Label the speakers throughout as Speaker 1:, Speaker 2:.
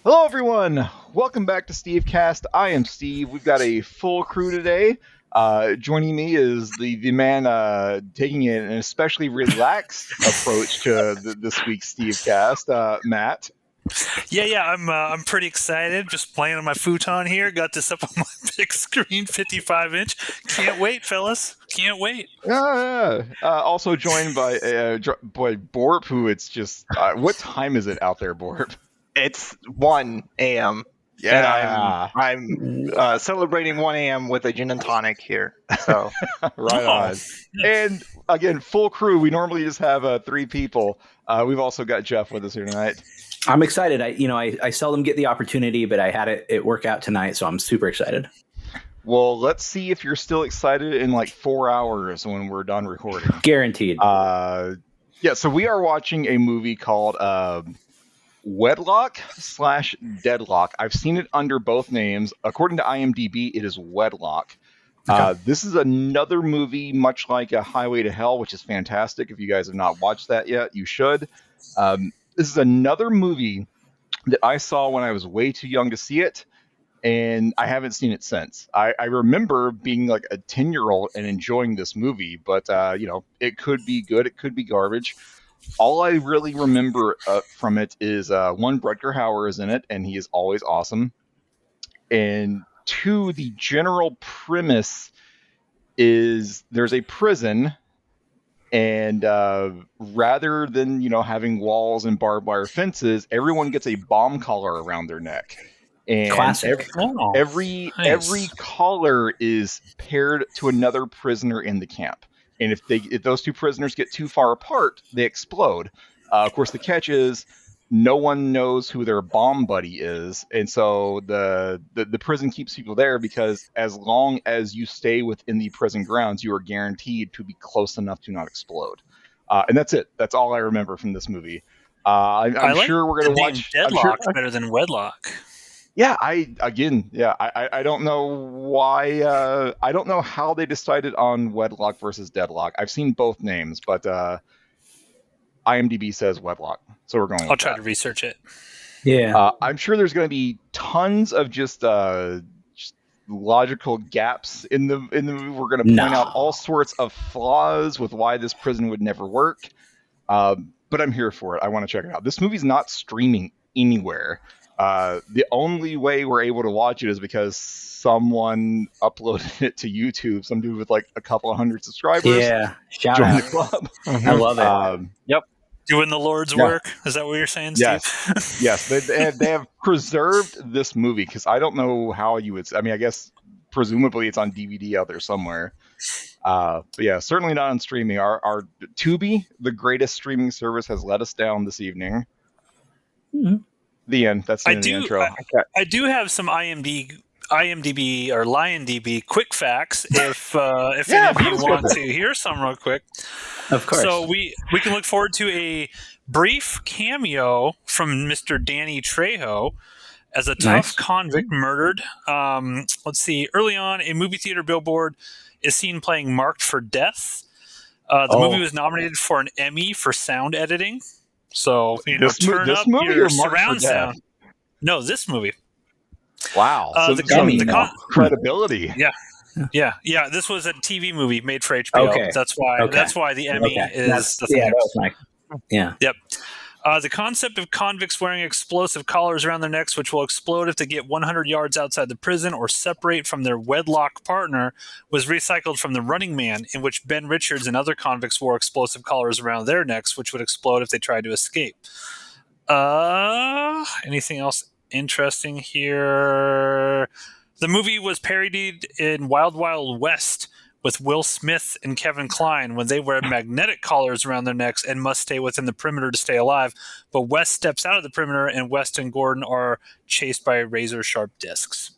Speaker 1: Hello, everyone. Welcome back to Stevecast. I am Steve. We've got a full crew today. Joining me is the man taking an especially relaxed approach to this week's Stevecast, Matt.
Speaker 2: Yeah. I'm pretty excited. Just playing on my futon here. Got this up on my big screen, 55-inch. Can't wait, fellas. Can't wait.
Speaker 1: Also joined by Borp, who it's just what time is it out there, Borp?
Speaker 3: It's 1 a.m.
Speaker 1: Yeah,
Speaker 3: and I'm celebrating 1 a.m. with a gin and tonic here. So
Speaker 1: right on. And again, full crew. We normally just have 3 people. We've also got Jeff with us here tonight.
Speaker 4: I'm excited. I seldom get the opportunity, but I had it work out tonight, so I'm super excited.
Speaker 1: Well, let's see if you're still excited in like 4 hours when we're done recording.
Speaker 4: Guaranteed.
Speaker 1: So we are watching a movie called WEDLOCK/Deadlock. I've seen it under both names. According to IMDb, it is Wedlock. Okay. This is another movie much like A Highway to Hell, which is fantastic. If you guys have not watched that yet, you should. This is another movie that I saw when I was way too young to see it, and I haven't seen it since. I remember being like a 10-year-old and enjoying this movie, but it could be good, it could be garbage. All I really remember from it is one, Rutger Hauer is in it, and he is always awesome. And 2, the general premise is there's a prison, and rather than having walls and barbed wire fences, everyone gets a bomb collar around their neck. And
Speaker 4: classic.
Speaker 1: Every collar is paired to another prisoner in the camp. And if those 2 prisoners get too far apart, they explode. Of course, the catch is no one knows who their bomb buddy is, and so the prison keeps people there because as long as you stay within the prison grounds, you are guaranteed to be close enough to not explode. And that's it. That's all I remember from this movie. I'm sure we're going to watch
Speaker 2: Deadlock better than Wedlock.
Speaker 1: Yeah, I don't know why. I don't know how they decided on Wedlock versus Deadlock. I've seen both names, but IMDb says Wedlock, so we're going.
Speaker 2: I'll try to research it.
Speaker 4: Yeah,
Speaker 1: I'm sure there's going to be tons of just logical gaps in the movie. We're going to point out all sorts of flaws with why this prison would never work. But I'm here for it. I want to check it out. This movie's not streaming anywhere. The only way we're able to watch it is because someone uploaded it to YouTube. Some dude with like a couple of hundred subscribers.
Speaker 4: Yeah, shout
Speaker 1: joined
Speaker 4: out.
Speaker 1: the club.
Speaker 4: I love it.
Speaker 2: Yep, doing the Lord's work. Is that what you're saying, Steve?
Speaker 1: Yes. They have preserved this movie because I don't know how you would. I mean, I guess presumably it's on DVD out there somewhere. But yeah, certainly not on streaming. Our Tubi, the greatest streaming service, has let us down this evening.
Speaker 4: Mm-hmm.
Speaker 1: The end. That's the intro.
Speaker 2: I do have some IMDb or LionDB quick facts if any of you want to hear some real quick.
Speaker 4: Of course.
Speaker 2: So we can look forward to a brief cameo from Mr. Danny Trejo as a tough convict murdered. Let's see. Early on, a movie theater billboard is seen playing Marked for Death. The movie was nominated for an Emmy for sound editing. So, turn up your surround sound. No, this movie.
Speaker 1: Wow. So
Speaker 2: the
Speaker 1: credibility.
Speaker 2: Yeah. This was a TV movie made for HBO.
Speaker 4: Okay.
Speaker 2: That's why the Emmy is the thing.
Speaker 4: Yeah, that was nice. Yeah.
Speaker 2: Yep. The concept of convicts wearing explosive collars around their necks, which will explode if they get 100 yards outside the prison or separate from their wedlock partner, was recycled from The Running Man, in which Ben Richards and other convicts wore explosive collars around their necks, which would explode if they tried to escape. Anything else interesting here? The movie was parodied in Wild Wild West with Will Smith and Kevin Kline when they wear magnetic collars around their necks and must stay within the perimeter to stay alive. But West steps out of the perimeter and West and Gordon are chased by razor-sharp discs.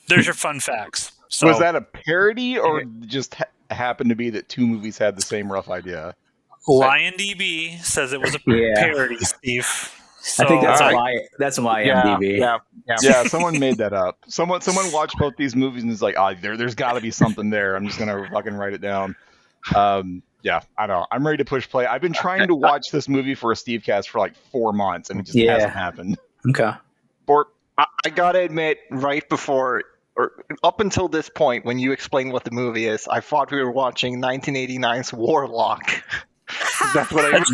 Speaker 2: There's your fun facts. So,
Speaker 1: was that a parody or just happened to be that 2 movies had the same rough idea?
Speaker 2: LionDB says it was a parody, Steve. So,
Speaker 4: I think that's why IMDb.
Speaker 1: Yeah, someone made that up. Someone watched both these movies and is like, there's got to be something there. I'm just gonna fucking write it down. Yeah, I know. I'm ready to push play. I've been trying to watch this movie for a Stevecast for like 4 months, and it just hasn't happened.
Speaker 4: Okay.
Speaker 1: Borp.
Speaker 3: I gotta admit, right before or up until this point, when you explained what the movie is, I thought we were watching 1989's Warlock. That's what I read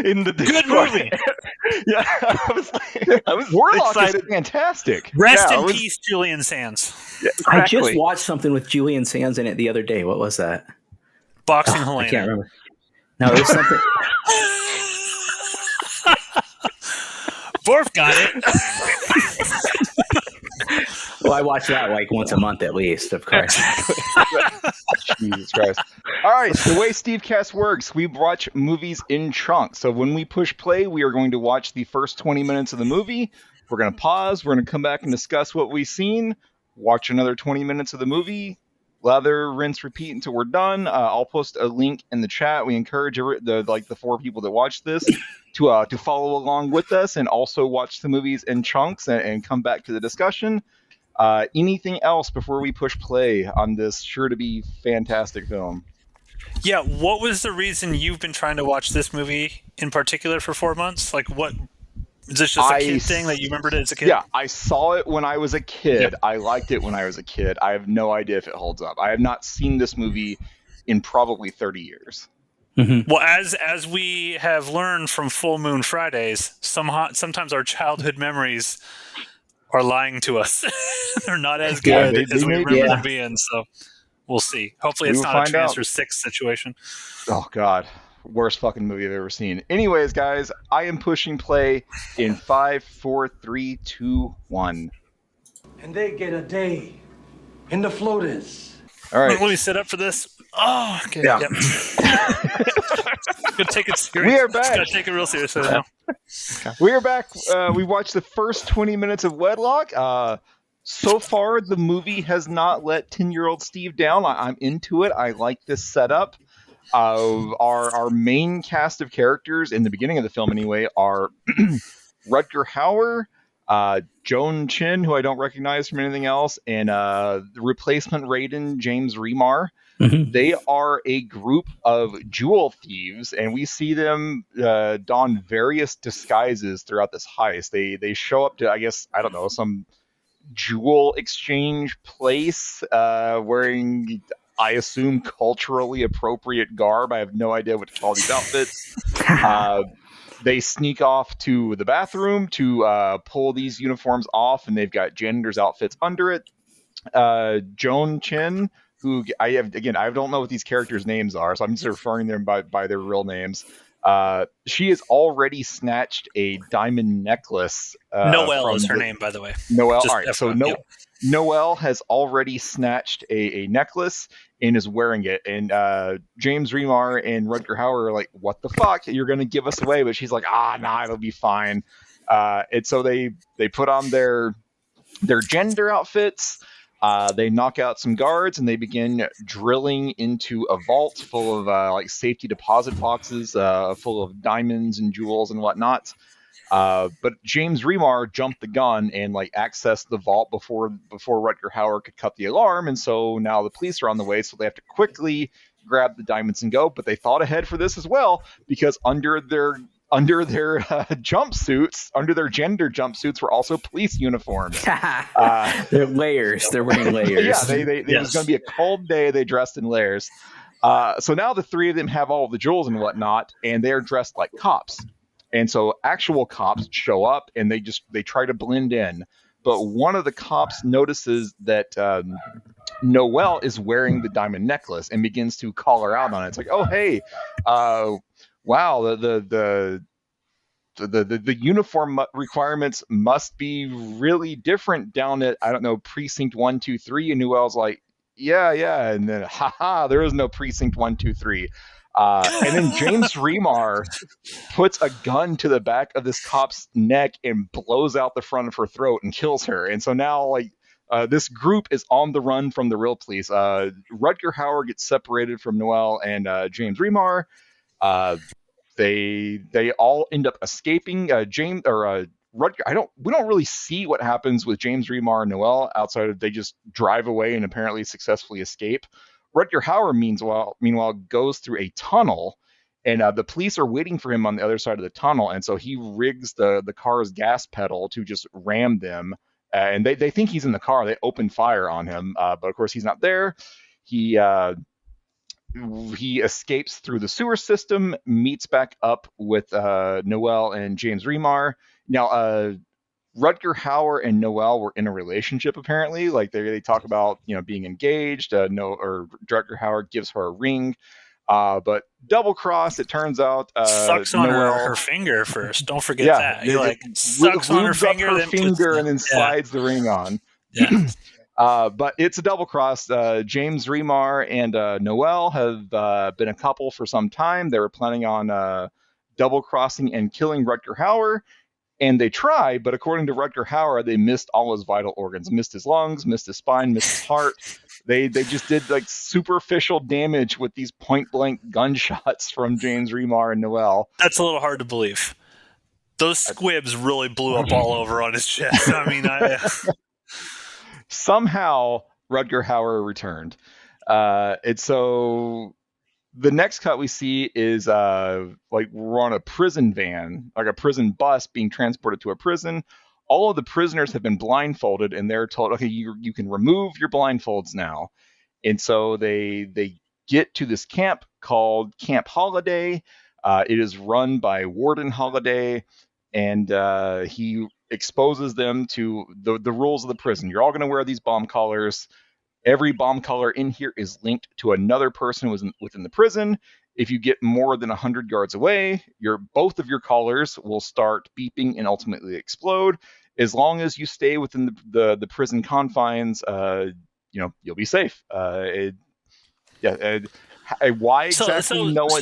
Speaker 3: in the
Speaker 2: Good
Speaker 3: Discord.
Speaker 2: movie.
Speaker 3: Yeah, I was
Speaker 1: Warlock
Speaker 3: excited.
Speaker 1: is fantastic.
Speaker 2: Rest
Speaker 3: Yeah,
Speaker 2: in
Speaker 3: I was-
Speaker 2: peace, Julian Sands.
Speaker 3: Yeah,
Speaker 4: I just
Speaker 3: exactly.
Speaker 4: watched something with Julian Sands in it the other day. What was that?
Speaker 2: Boxing
Speaker 4: I
Speaker 2: Helena.
Speaker 4: can't remember. No, it was something.
Speaker 2: Borf got it.
Speaker 4: Well, I watch that like once a month at least, of course.
Speaker 1: Jesus Christ. All right, the way Stevecast works, we watch movies in chunks. So when we push play, we are going to watch the first 20 minutes of the movie. We're going to pause. We're going to come back and discuss what we've seen. Watch another 20 minutes of the movie. Lather, rinse, repeat until we're done. I'll post a link in the chat. We encourage the 4 people that watch this to follow along with us and also watch the movies in chunks and come back to the discussion. Anything else before we push play on this sure to be fantastic film?
Speaker 2: Yeah, what was the reason you've been trying to watch this movie in particular for 4 months? Like, what is this just a kid thing that you remembered it as a kid?
Speaker 1: Yeah, I saw it when I was a kid. Yep. I liked it when I was a kid. I have no idea if it holds up. I have not seen this movie in probably 30 years.
Speaker 2: Mm-hmm. Well, as we have learned from Full Moon Fridays, sometimes our childhood memories are lying to us. They're not as good as we remember them being. So we'll see. Hopefully, it's not a Transfer 6 situation.
Speaker 1: Oh God, worst fucking movie I've ever seen. Anyways, guys, I am pushing play in 5, 4, 3, 2, 1.
Speaker 5: And they get a day in the floaters.
Speaker 1: All right,
Speaker 2: let me set up for this. Oh, okay.
Speaker 1: Yeah.
Speaker 2: Yep. Gonna take it serious.
Speaker 1: We are back.
Speaker 2: Gotta take it real seriously now.
Speaker 1: Okay. We are back. We watched the first 20 minutes of Wedlock. So far, the movie has not let 10-year-old Steve down. I'm into it. I like this setup. Our main cast of characters in the beginning of the film, anyway, are Rutger Hauer, Joan Chin, who I don't recognize from anything else, and the replacement Raiden, James Remar. Mm-hmm. They are a group of jewel thieves, and we see them don various disguises throughout this heist. They show up to, I guess, I don't know, some jewel exchange place wearing, I assume, culturally appropriate garb. I have no idea what to call these outfits. They sneak off to the bathroom to pull these uniforms off, and they've got janitor's outfits under it. Joan Chin, who I don't know what these characters' names are, so I'm just referring to them by their real names. She has already snatched a diamond necklace.
Speaker 2: Noelle is her name, by the way.
Speaker 1: Noelle. All right, so Noelle has already snatched a necklace and is wearing it. And James Remar and Rutger Hauer are like, "What the fuck? You're going to give us away?" But she's like, "Nah, it'll be fine." And so they put on their gender outfits. They knock out some guards and they begin drilling into a vault full of safety deposit boxes full of diamonds and jewels and whatnot. But James Remar jumped the gun and accessed the vault before Rutger Hauer could cut the alarm, and so now the police are on the way, so they have to quickly grab the diamonds and go. But they thought ahead for this as well, because under their jumpsuits, under their gender jumpsuits, were also police uniforms.
Speaker 4: They're layers. They're wearing layers.
Speaker 1: Yeah, it was going to be a cold day. They dressed in layers. So now the three of them have all the jewels and whatnot, and they're dressed like cops. And so actual cops show up, and they try to blend in. But one of the cops notices that Noelle is wearing the diamond necklace and begins to call her out on it. It's like, "Oh, hey, wow, the uniform requirements must be really different down at, I don't know, precinct 123." And Noelle's like, yeah. And then, there is no precinct 123. And then James Remar puts a gun to the back of this cop's neck and blows out the front of her throat and kills her. And so now, this group is on the run from the real police. Rutger Hauer gets separated from Noelle and James Remar. They all end up escaping. Rutger. We don't really see what happens with James Remar and Noelle outside of they just drive away and apparently successfully escape. Rutger Hauer, meanwhile, goes through a tunnel And the police are waiting for him on the other side of the tunnel, and so he rigs the car's gas pedal to just ram them. And they think he's in the car. They open fire on him, but of course he's not there. He escapes through the sewer system, meets back up with Noel and James Remar. Now, Rutger Hauer and Noel were in a relationship apparently. Like they talk about being engaged. Rutger Hauer gives her a ring. But double cross, it turns out
Speaker 2: sucks on
Speaker 1: Noel,
Speaker 2: her finger first. Don't forget that. He sucks on her finger,
Speaker 1: and then slides the ring on.
Speaker 2: Yeah.
Speaker 1: But it's a double cross. James Remar and Noel have been a couple for some time. They were planning on double crossing and killing Rutger Hauer. And they try, but according to Rutger Hauer, they missed all his vital organs. Missed his lungs, missed his spine, missed his heart. They just did like superficial damage with these point blank gunshots from James Remar and Noel.
Speaker 2: That's a little hard to believe. Those squibs really blew up all over on his chest. I mean,
Speaker 1: somehow Rutger Hauer returned. And so the next cut we see is like we're on a prison van, like a prison bus being transported to a prison. All of the prisoners have been blindfolded, and they're told, okay, you can remove your blindfolds now. And so they get to this camp called Camp Holiday. It is run by Warden Holiday, and he exposes them to the rules of the prison. You're all going to wear these bomb collars. Every bomb collar in here is linked to another person within the prison. If you get more than 100 yards away, both of your collars will start beeping and ultimately explode. As long as you stay within the prison confines, you'll be safe. Why exactly? No one.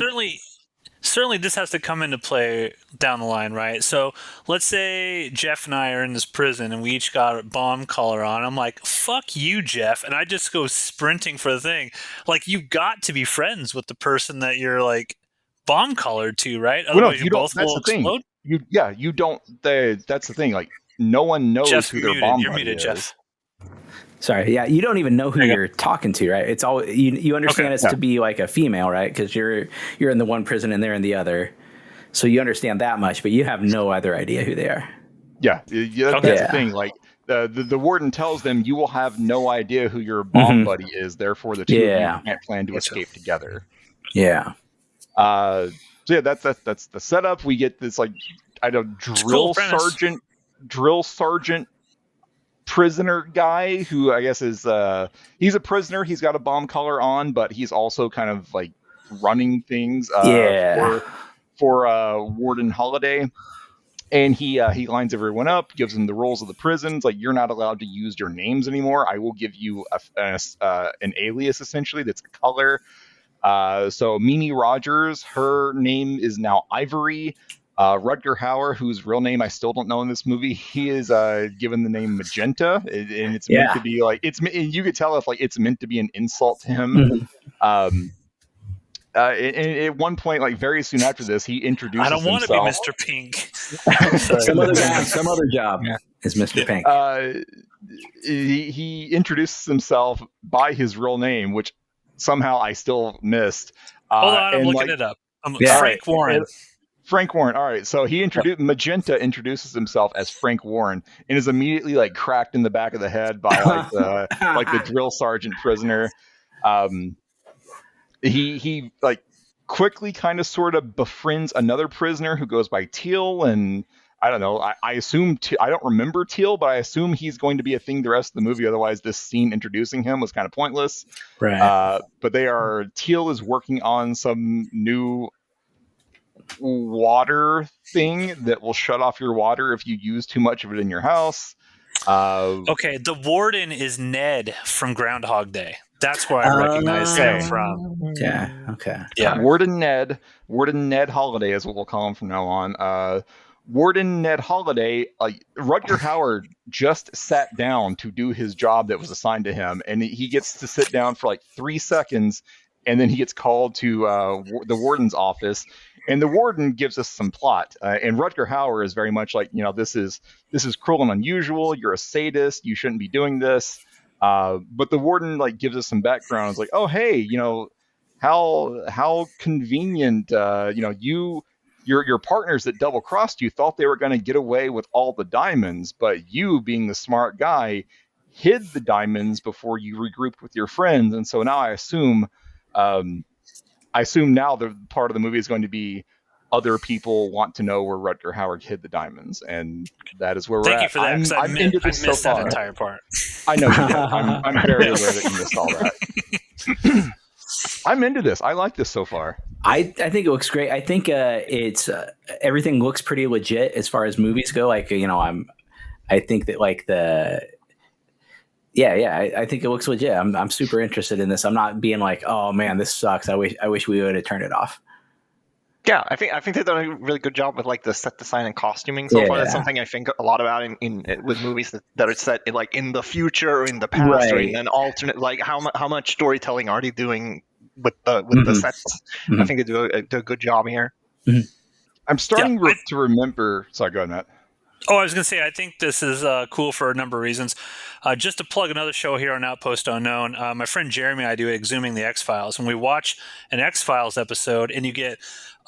Speaker 2: Certainly this has to come into play down the line, right? So let's say Jeff and I are in this prison and we each got a bomb collar on. I'm like, fuck you, Jeff. And I just go sprinting for the thing. Like, you got to be friends with the person that you're like bomb collared to, right? Otherwise you both will explode.
Speaker 1: You don't. That's the thing. Like, no one knows
Speaker 2: Jeff's
Speaker 1: who their
Speaker 2: muted.
Speaker 1: bomb
Speaker 2: You're
Speaker 1: buddy
Speaker 2: muted,
Speaker 1: is.
Speaker 2: Jeff.
Speaker 4: Sorry, yeah, you don't even know who you're talking to, right? It's all you understand it's to be like a female, right? Because you're in the one prison and they're in the other, so you understand that much, but you have no other idea who they are.
Speaker 1: Yeah, that's the thing. Like the warden tells them, you will have no idea who your bomb buddy is. Therefore, the two of you can't plan to escape together.
Speaker 4: Yeah.
Speaker 1: So yeah, that's the setup. We get this like drill sergeant prisoner guy who I guess is he's a prisoner. He's got a bomb collar on, but he's also kind of like running things for Warden Holiday. And he lines everyone up, gives them the rules of the prisons. Like, you're not allowed to use your names anymore. I will give you an alias essentially that's a color. So Mimi Rogers, her name is now Ivory. Rutger Hauer, whose real name I still don't know in this movie, he is given the name Magenta, and it's meant to be like you could tell if like it's meant to be an insult to him. And at one point, like very soon after this, he introduces himself.
Speaker 2: I don't want to be Mr. Pink.
Speaker 4: some other job is Mr. Pink.
Speaker 1: He introduces himself by his real name, which somehow I still missed.
Speaker 2: Hold on, I'm looking it up. Frank Warren.
Speaker 1: Frank Warren. All right. So Magenta introduces himself as Frank Warren and is immediately like cracked in the back of the head by like the drill sergeant prisoner. He like quickly kind of sort of befriends another prisoner who goes by Teal, and I don't know. I assume I don't remember Teal, but I assume he's going to be a thing the rest of the movie. Otherwise, this scene introducing him was kind of pointless.
Speaker 4: Right.
Speaker 1: But Teal is working on some new water thing that will shut off your water if you use too much of it in your house.
Speaker 2: Okay, the warden is Ned from Groundhog Day. That's where I recognize him from.
Speaker 4: Yeah. Okay.
Speaker 2: Yeah.
Speaker 1: Warden Ned Holiday is what we'll call him from now on. Warden Ned Holiday, Rutger Hauer just sat down to do his job that was assigned to him, and he gets to sit down for like 3 seconds, and then he gets called to the warden's office, and the warden gives us some plot. And Rutger Hauer is very much like, this is cruel and unusual. You're a sadist. You shouldn't be doing this. But the warden like gives us some background. It's like, oh hey, how convenient. Your partners that double crossed you thought they were going to get away with all the diamonds, but you, being the smart guy, hid the diamonds before you regrouped with your friends. And so now I assume now the part of the movie is going to be other people want to know where Rutger Hauer hid the diamonds, and that is where we're at.
Speaker 2: Thank you for that, because I missed that entire part.
Speaker 1: I know you did. I'm very aware that you missed all that. I'm into this. I like this so far.
Speaker 4: I think it looks great. I think it's everything looks pretty legit as far as movies go. Like, I think that like I think it looks legit. I'm super interested in this. I'm not being like, oh man, this sucks. I wish we would have turned it off.
Speaker 3: Yeah, I think they've done a really good job with like the set design and costuming so far. That's something I think a lot about in with movies that are set in the future or in the past, or in an alternate. Like how much storytelling are they doing with the sets? I think they do a good job here.
Speaker 1: I'm starting to remember. Sorry, go ahead, Matt.
Speaker 2: Oh, I was going to say, I think this is cool for a number of reasons. Just to plug another show here on Outpost Unknown, my friend Jeremy and I do Exhuming the X-Files, and we watch an X-Files episode, and you get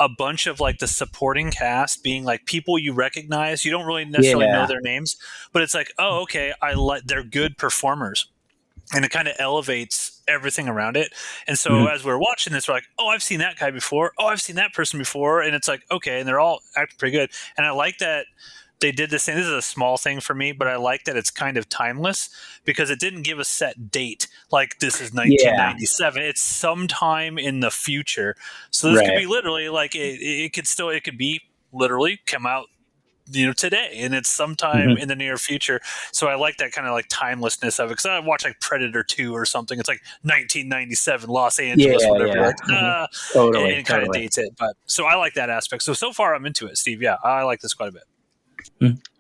Speaker 2: a bunch of like the supporting cast being like people you recognize. You don't really necessarily know their names, but it's like, oh, okay, they're good performers. And it kind of elevates everything around it. And so as we're watching this, we're like, oh, I've seen that guy before. Oh, I've seen that person before. And it's like, okay, and they're all acting pretty good. And I like that they did this thing. This is a small thing for me, but I like that it's kind of timeless because it didn't give a set date. Like this is 1997. It's sometime in the future. So this could be literally like it could be literally come out today, and it's sometime in the near future. So I like that kind of like timelessness of it, because I watch like Predator 2 or something. It's like 1997 Los Angeles, whatever.
Speaker 4: Totally,
Speaker 2: and it kind of dates it. But so I like that aspect. So far I'm into it, Steve. Yeah, I like this quite a bit.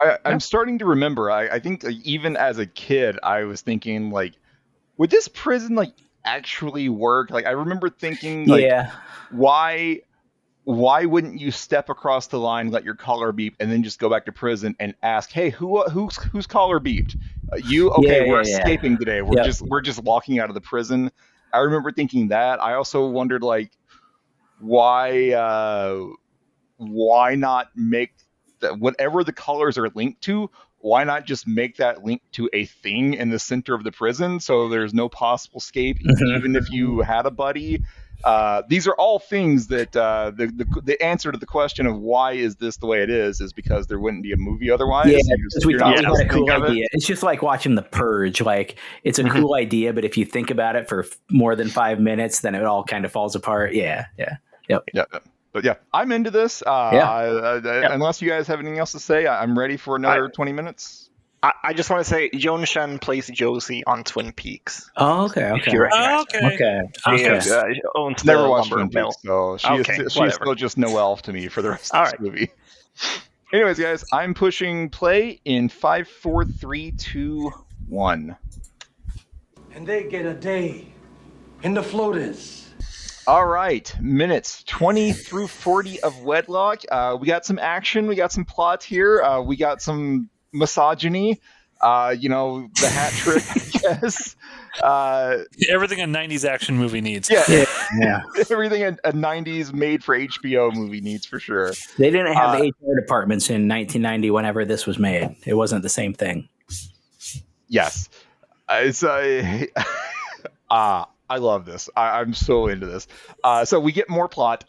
Speaker 1: I'm starting to remember. I think even as a kid, I was thinking like, would this prison like actually work? Like I remember thinking like, why wouldn't you step across the line, let your collar beep, and then just go back to prison and ask, hey, whose collar beeped? You? Okay, we're escaping today. We're just walking out of the prison. I remember thinking that. I also wondered like, why not make whatever the colors are linked to? Why not just make that link to a thing in the center of the prison so there's no possible escape, even if you had a buddy? These are all things that the answer to the question of why is this the way it is because there wouldn't be a movie otherwise.
Speaker 4: Yeah, because we thought we had a cool idea. It's just like watching The Purge. Like it's a cool idea, but if you think about it for more than 5 minutes, then it all kind of falls apart. Yep.
Speaker 1: But yeah, I'm into this. Unless you guys have anything else to say, I'm ready for another 20 minutes.
Speaker 3: I just want to say, Joan Shen plays Josie on Twin Peaks.
Speaker 4: Oh, okay.
Speaker 3: Owns
Speaker 1: Never watched Twin Peaks, so she's still just Noelle to me for the rest of this movie. Anyways, guys, I'm pushing play in 5, 4, 3, 2, 1.
Speaker 5: And they get a day in the floaters.
Speaker 1: All right, minutes 20 through 40 of Wedlock. We got some action. We got some plot here. We got some misogyny, the hat trick, I guess.
Speaker 2: Everything a 90s action movie needs.
Speaker 1: Yeah. Everything a 90s made for HBO movie needs, for sure.
Speaker 4: They didn't have HR departments in 1990 whenever this was made. It wasn't the same thing.
Speaker 1: Yes. I love this. I'm so into this. So we get more plot.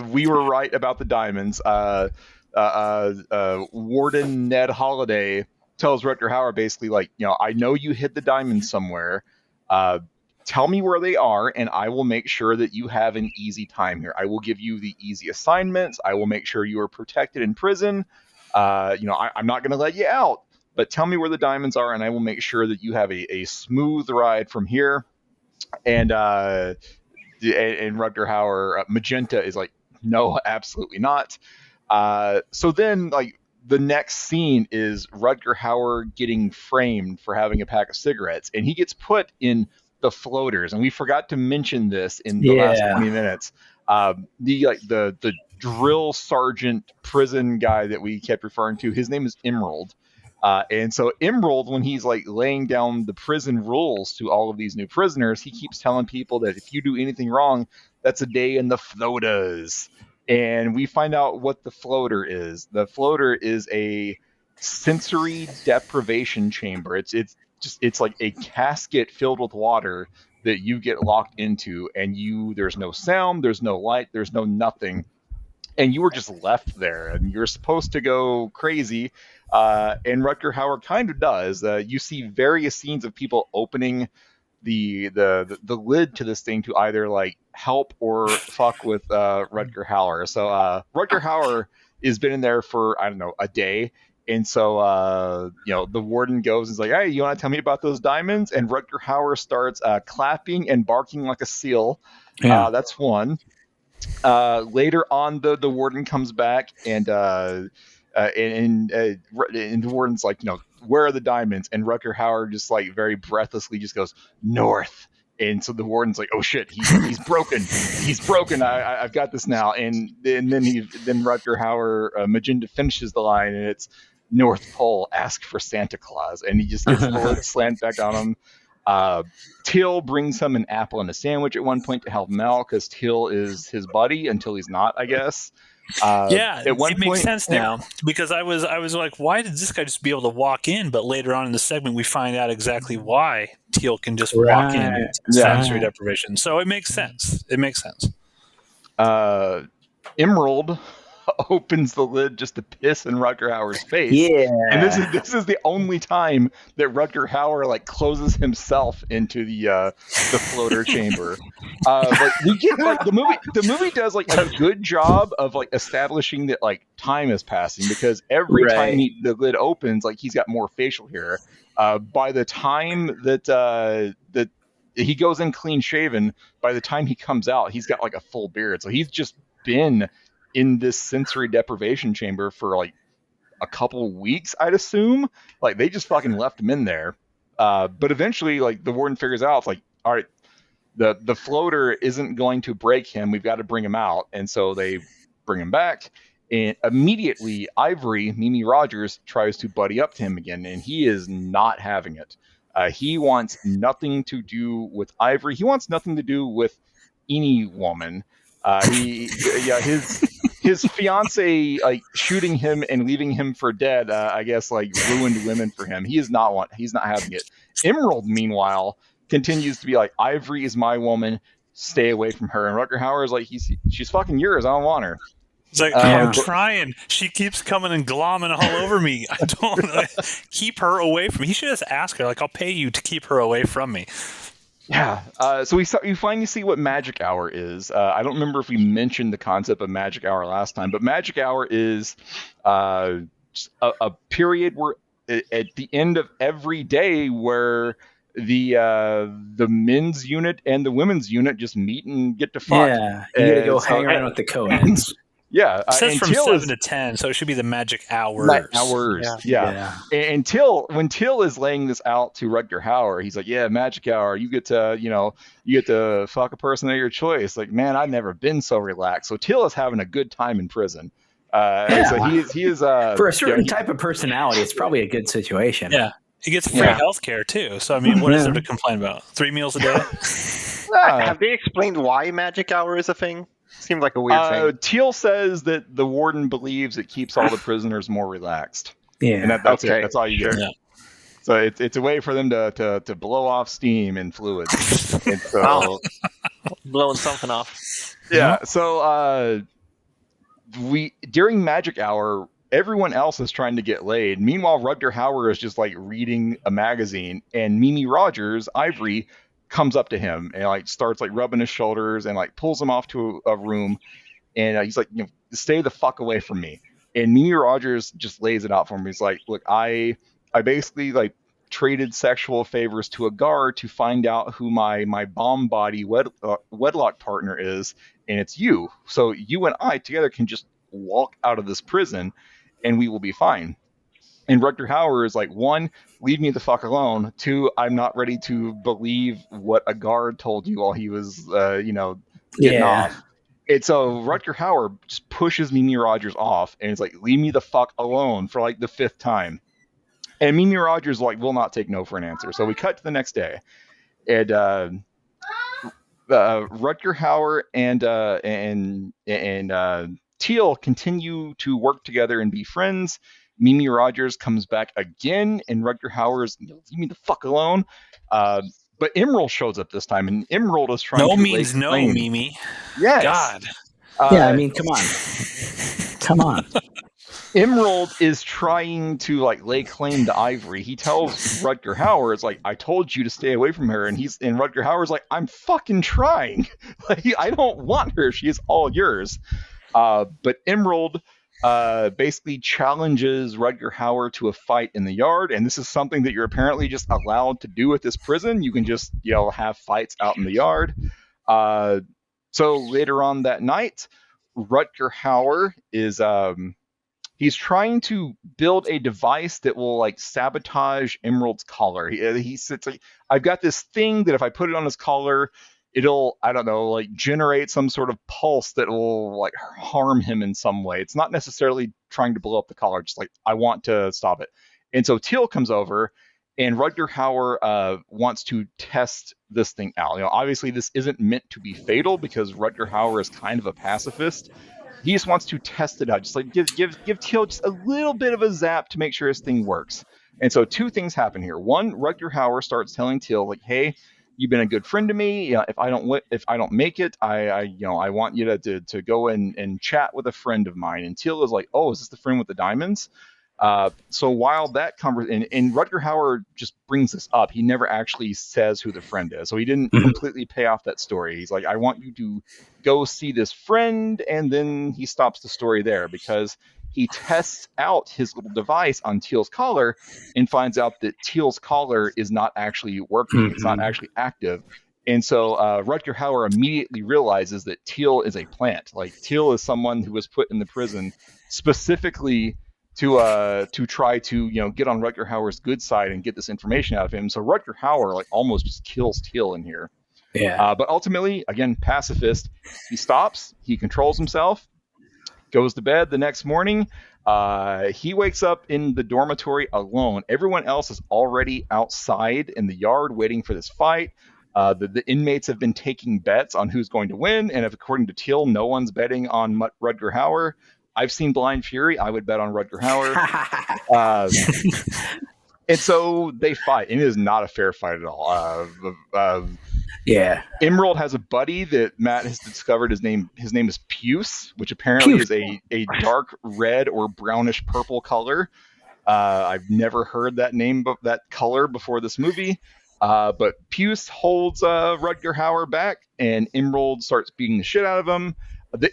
Speaker 1: We were right about the diamonds. Warden Ned Holiday tells Rutger Hauer basically like, I know you hid the diamonds somewhere. Tell me where they are, and I will make sure that you have an easy time here. I will give you the easy assignments. I will make sure you are protected in prison. I'm not going to let you out, but tell me where the diamonds are, and I will make sure that you have a smooth ride from here. And Rutger Hauer, Magenta is like, no, absolutely not. So then, like, the next scene is Rutger Hauer getting framed for having a pack of cigarettes, and he gets put in the floaters. And we forgot to mention this in the last 20 minutes. The drill sergeant prison guy that we kept referring to, his name is Emerald. And so Emerald, when he's like laying down the prison rules to all of these new prisoners, he keeps telling people that if you do anything wrong, That's a day in the floaters. And we find out what the floater is. The floater is a sensory deprivation chamber. It's like a casket filled with water that you get locked into, and there's no sound, there's no light, there's no nothing, and you were just left there, and you're supposed to go crazy. And Rutger Hauer kind of does. You see various scenes of people opening the lid to this thing to either like help or fuck with Rutger Hauer. So Rutger Hauer has been in there for, I don't know, a day. And so, the warden goes and is like, hey, you want to tell me about those diamonds? And Rutger Hauer starts clapping and barking like a seal. Yeah. That's one. Later on, the warden comes back and the warden's like, where are the diamonds? And Rutger Hauer just like very breathlessly just goes, north. And so the warden's like, oh shit, he's broken. He's broken. I've got this now. And then Rutger Hauer, Magenta finishes the line, and it's North Pole, ask for Santa Claus. And he just gets the lid slammed back on him. Till brings him an apple and a sandwich at one point to help him out, because Till is his buddy until he's not, I guess.
Speaker 2: It makes sense now, because I was like, why did this guy just be able to walk in? But later on in the segment, we find out exactly why Teal can just walk in sensory deprivation. So it makes sense.
Speaker 1: Emerald opens the lid just to piss in Rutger Hauer's face.
Speaker 4: Yeah. And
Speaker 1: this is the only time that Rutger Hauer like closes himself into the floater chamber. But we get like the movie does like a good job of like establishing that like time is passing, because every time the lid opens, like he's got more facial hair. By the time that he goes in clean shaven, by the time he comes out, he's got like a full beard. So he's just been in this sensory deprivation chamber for like a couple weeks, I'd assume. Like they just fucking left him in there. But eventually, like the warden figures out, it's like, all right, the floater isn't going to break him. We've got to bring him out. And so they bring him back. And immediately, Ivory, Mimi Rogers, tries to buddy up to him again, and he is not having it. He wants nothing to do with Ivory. He wants nothing to do with any woman. His fiance like shooting him and leaving him for dead, I guess, like ruined women for him. He's not having it. Emerald, meanwhile, continues to be like, Ivory is my woman, stay away from her. And Rutger Hauer is like, she's fucking yours, I don't want her.
Speaker 2: It's like, I'm trying. She keeps coming and glomming all over me. I don't keep her away from me. He should just ask her, like, I'll pay you to keep her away from me.
Speaker 1: Yeah. So you finally see what Magic Hour is. I don't remember if we mentioned the concept of Magic Hour last time, but Magic Hour is a period where at the end of every day where the men's unit and the women's unit just meet and get to fuck.
Speaker 4: Yeah, you gotta go hang around with the Coens.
Speaker 1: Yeah,
Speaker 2: it says from 7 to 10, so it should be the magic hours.
Speaker 1: Yeah. And when Till is laying this out to Rutger Hauer, he's like, "Yeah, magic hour. You get to fuck a person of your choice." Like, man, I've never been so relaxed. So Till is having a good time in prison. So he is
Speaker 4: for a certain type of personality, it's probably a good situation.
Speaker 2: Yeah, he gets free health care too. So I mean, what is there to complain about? 3 meals a day.
Speaker 3: Have they explained why magic hour is a thing? Seems like a weird thing.
Speaker 1: Teal says that the warden believes it keeps all the prisoners more relaxed.
Speaker 4: Yeah,
Speaker 1: and that's it. That's all you get. Yeah. So it's a way for them to blow off steam and fluids. And so
Speaker 3: blowing something off.
Speaker 1: Yeah. So during Magic Hour, everyone else is trying to get laid. Meanwhile, Rutger Hauer is just like reading a magazine, and Mimi Rogers, Ivory, comes up to him and like starts like rubbing his shoulders and like pulls him off to a room, and he's like, stay the fuck away from me. And Mimi Rogers just lays it out for him. He's like, look, I basically like traded sexual favors to a guard to find out who my bomb body wedlock partner is, and it's you. So you and I together can just walk out of this prison and we will be fine. And Rutger Hauer is like, 1, leave me the fuck alone. 2, I'm not ready to believe what a guard told you while he was, getting off. And so Rutger Hauer just pushes Mimi Rogers off, and it's like, leave me the fuck alone for like the 5th time. And Mimi Rogers like will not take no for an answer. So we cut to the next day, and Rutger Hauer and Teal continue to work together and be friends. Mimi Rogers comes back again, and Rutger Hauer's, leave me the fuck alone. But Emerald shows up this time, and Emerald is trying to
Speaker 2: means
Speaker 1: lay
Speaker 2: no,
Speaker 1: claim.
Speaker 2: Mimi.
Speaker 1: Yes.
Speaker 2: God.
Speaker 4: Yeah, I mean, come on.
Speaker 1: Emerald is trying to lay claim to Ivory. He tells Rutger Hauer, "It's like, I told you to stay away from her," and Rutger Hauer's like, "I'm fucking trying. I don't want her. She is all yours." But Emerald basically challenges Rutger Hauer to a fight in the yard, and this is something that you're apparently just allowed to do at this prison. You can just have fights out in the yard. So later on that night, Rutger Hauer is he's trying to build a device that will sabotage Emerald's collar. He sits I've got this thing that if I put it on his collar, it'll, I don't know, generate some sort of pulse that will harm him in some way. It's not necessarily trying to blow up the collar, just I want to stop it. And so Teal comes over, and Rutger Hauer wants to test this thing out. Obviously this isn't meant to be fatal because Rutger Hauer is kind of a pacifist. He just wants to test it out, just give Teal just a little bit of a zap to make sure his thing works. And so two things happen here. One, Rutger Hauer starts telling Teal "Hey, you've been a good friend to me. If I don't make it, I want you to go and chat with a friend of mine." And Teal is like, "Oh, is this the friend with the diamonds?" So while that conversation, and Rutger Hauer just brings this up, he never actually says who the friend is. So he didn't completely pay off that story. He's like, "I want you to go see this friend," and then he stops the story there because he tests out his little device on Teal's collar and finds out that Teal's collar is not actually working. It's not actually active. And so Rutger Hauer immediately realizes that Teal is a plant. Teal is someone who was put in the prison specifically to try to get on Rutger Hauer's good side and get this information out of him. So Rutger Hauer almost just kills Teal in here.
Speaker 4: Yeah.
Speaker 1: But ultimately, again, pacifist. He stops. He controls himself. Goes to bed the next morning. He wakes up in the dormitory alone. Everyone else is already outside in the yard waiting for this fight. The inmates have been taking bets on who's going to win, and if, according to Teal, no one's betting on Rutger Hauer. I've seen Blind Fury. I would bet on Rutger Hauer. And so they fight, and it is not a fair fight at all.
Speaker 4: Yeah.
Speaker 1: Emerald has a buddy that Matt has discovered. His name is Puce, which apparently is a dark red or brownish purple color. I've never heard that color before this movie. But Puce holds Rutger Hauer back, and Emerald starts beating the shit out of him.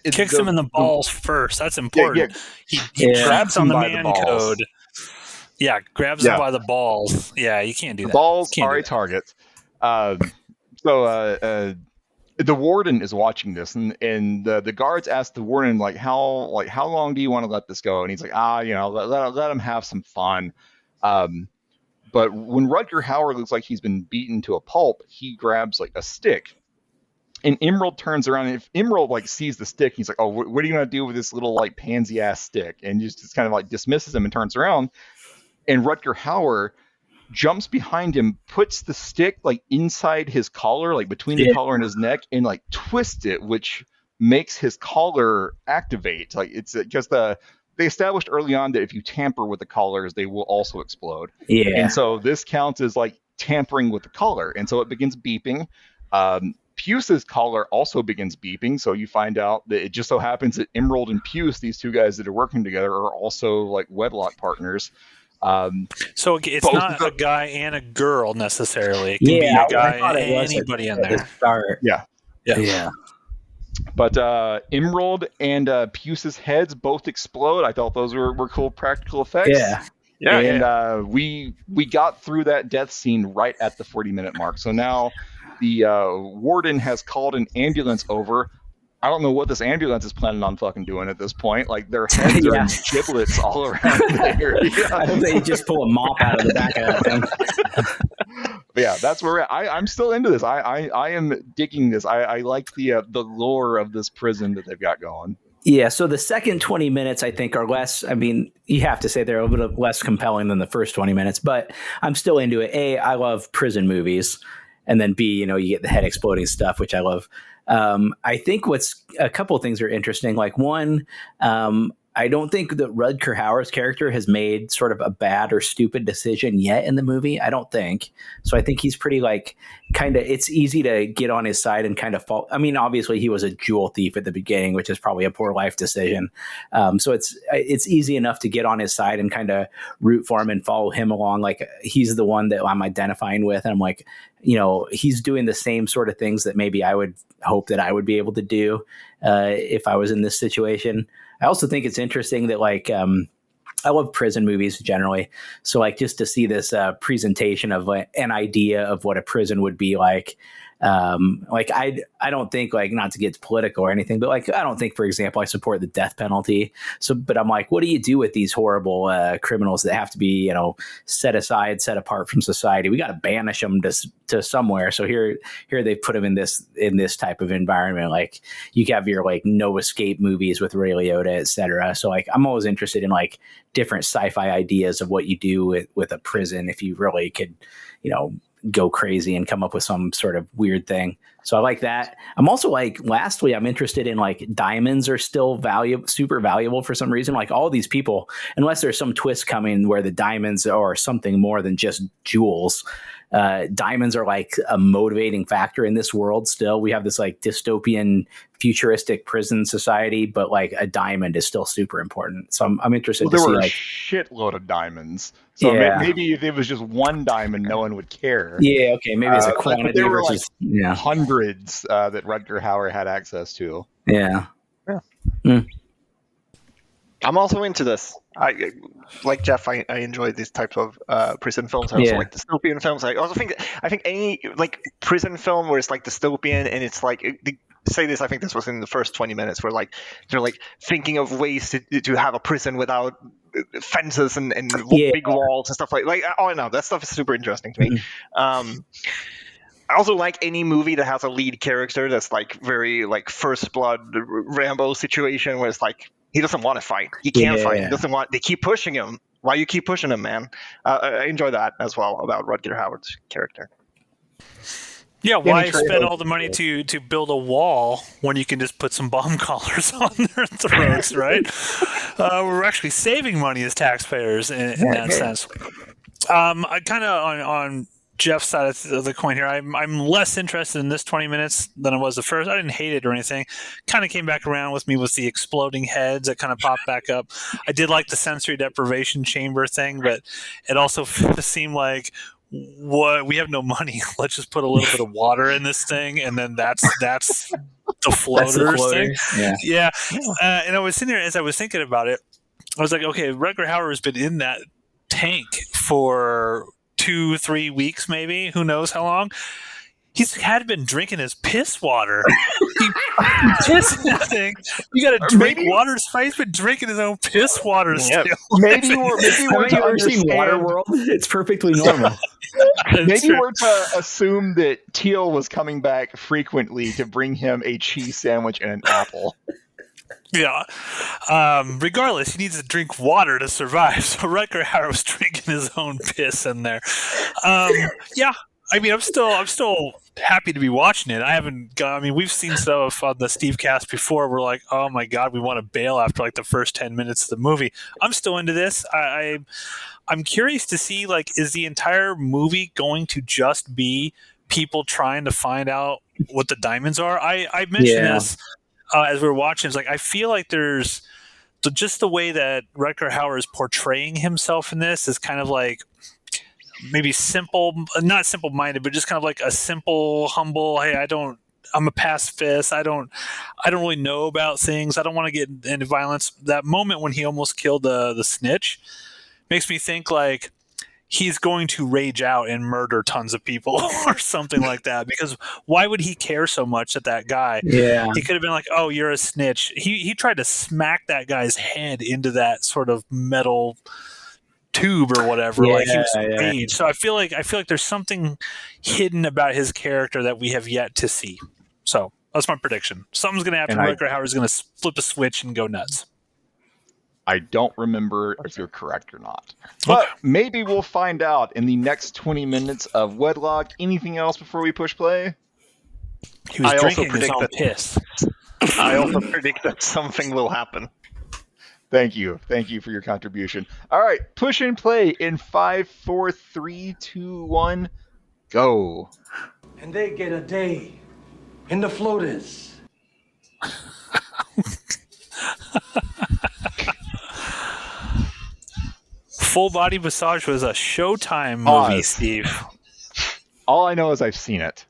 Speaker 2: Kicks him in the balls first. That's important.
Speaker 1: Yeah.
Speaker 2: He grabs on the man code. Yeah, grabs him by the balls. Yeah, you can't do that.
Speaker 1: The balls are a target. So the warden is watching this, and the guards ask the warden how long do you want to let this go? And he's like, let him have some fun. But when Rutger Hauer looks like he's been beaten to a pulp, he grabs a stick. And Emerald turns around, and if Emerald sees the stick, he's like, "Oh, what are you gonna do with this little pansy ass stick?" And just kind of dismisses him and turns around. And Rutger Hauer jumps behind him, puts the stick inside his collar, between the collar and his neck, and twists it, which makes his collar activate. It's because they established early on that if you tamper with the collars, they will also explode.
Speaker 4: Yeah.
Speaker 1: And so this counts as tampering with the collar, and so it begins beeping. Puce's collar also begins beeping, so you find out that it just so happens that Emerald and Puce, these two guys that are working together, are also wedlock partners.
Speaker 2: So it's not a guy and a girl necessarily. It can be a guy and anybody in there.
Speaker 1: Yeah. But Emerald and Puce's heads both explode. I thought those were cool practical effects. And we got through that death scene right at the 40-minute mark. So now the warden has called an ambulance over. I don't know what this ambulance is planning on fucking doing at this point. Their heads are in giblets all around there.
Speaker 4: I hope they just pull a mop out of the back of that thing.
Speaker 1: But yeah, that's where I'm still into this. I am digging this. I like the lore of this prison that they've got going.
Speaker 4: Yeah, so the second 20 minutes, I think, are less, you have to say they're a little bit less compelling than the first 20 minutes, but I'm still into it. I love prison movies. and then B, you get the head exploding stuff, which I love. I think a couple of things are interesting. Like one, I don't think that Rutger Hauer's character has made sort of a bad or stupid decision yet in the movie. I don't think. So I think he's pretty it's easy to get on his side and kind of fall. I mean, obviously he was a jewel thief at the beginning, which is probably a poor life decision. So it's easy enough to get on his side and kind of root for him and follow him along. Like he's the one that I'm identifying with. And I'm like, he's doing the same sort of things that maybe I would hope that I would be able to do if I was in this situation. I also think it's interesting that I love prison movies generally. So just to see this presentation of an idea of what a prison would be like. I don't think not to get political or anything, but I don't think, for example, I support the death penalty. So, but I'm like, what do you do with these horrible criminals that have to be, set aside, set apart from society? We got to banish them to somewhere. So here they put them in this type of environment. Like you have your no escape movies with Ray Liotta, et cetera. So I'm always interested in different sci-fi ideas of what you do with a prison if you really could, go crazy and come up with some sort of weird thing. So I like that. I'm also lastly, I'm interested in diamonds are still super valuable for some reason. All these people, unless there's some twist coming where the diamonds are something more than just jewels, diamonds are a motivating factor in this world. Still, we have this dystopian futuristic prison society, but a diamond is still super important. So I'm interested to see
Speaker 1: there were a shitload of diamonds. So maybe if it was just one diamond, no one would care.
Speaker 4: Yeah. Okay. Maybe it's a quantity
Speaker 1: there were
Speaker 4: versus
Speaker 1: hundreds that Rutger Hauer had access to.
Speaker 4: Yeah.
Speaker 3: I'm also into this. I like Jeff. I enjoy these types of prison films. I also like dystopian films. I think any prison film where it's dystopian and it's say this. I think this was in the first 20 minutes where they're thinking of ways to have a prison without fences and big walls and stuff I know that stuff is super interesting to me. I also like any movie that has a lead character that's very First Blood Rambo situation where it's he doesn't want to fight. He can't fight. He doesn't want. They keep pushing him. Why you keep pushing him, man? I enjoy that as well about Rutger Hauer's character.
Speaker 2: Yeah, why spend all the money to build a wall when you can just put some bomb collars on their throats, right? We're actually saving money as taxpayers in that sense. I kind of on Jeff's side of the coin here. I'm less interested in this 20 minutes than I was the first. I didn't hate it or anything. Kind of came back around with me with the exploding heads that kind of popped back up. I did like the sensory deprivation chamber thing, but it also seemed like we have no money. Let's just put a little bit of water in this thing, and then that's the floater thing. Yeah. And I was sitting there as I was thinking about it. I was like, okay, Rutger Hauer has been in that tank for 2-3 weeks, maybe. Who knows how long? He's had been drinking his piss water. He pissed that thing. You got to drink water. He's been drinking his own piss water still.
Speaker 3: Maybe
Speaker 4: we're to seen Waterworld. It's perfectly normal.
Speaker 1: Maybe we're to assume that Teal was coming back frequently to bring him a cheese sandwich and an apple.
Speaker 2: Yeah. Regardless, he needs to drink water to survive. So Rutger Hauer was drinking his own piss in there. Yeah. I mean, I'm still happy to be watching it. We've seen stuff on the Stevecast before. We're like, oh my God, we want to bail after the first 10 minutes of the movie. I'm still into this. I'm curious to see, is the entire movie going to just be people trying to find out what the diamonds are? I mentioned this as we were watching. It's I feel like there's just the way that Rutger Hauer is portraying himself in this is kind of maybe not simple-minded, but just kind of a simple, humble, hey, I'm a pacifist. I don't really know about things. I don't want to get into violence. That moment when he almost killed the snitch makes me think he's going to rage out and murder tons of people or something like that. Because why would he care so much that guy? Yeah. He could have been like, oh, you're a snitch. He tried to smack that guy's head into that sort of metal tube or whatever. He was raged. So I feel like there's something hidden about his character that we have yet to see. So that's my prediction. Something's going to happen. Rutger Hauer's going to flip a switch and go nuts.
Speaker 1: I don't remember if you're correct or not. But maybe we'll find out in the next 20 minutes of Wedlock. Anything else before we push play?
Speaker 2: He was drinking his own piss.
Speaker 3: I also predict that something will happen.
Speaker 1: Thank you. Thank you for your contribution. All right, push and play in 5, 4, 3, 2, 1, go.
Speaker 5: And they get a day in the floaters.
Speaker 2: Full Body Massage was a Showtime movie, Steve.
Speaker 1: All I know is I've seen it.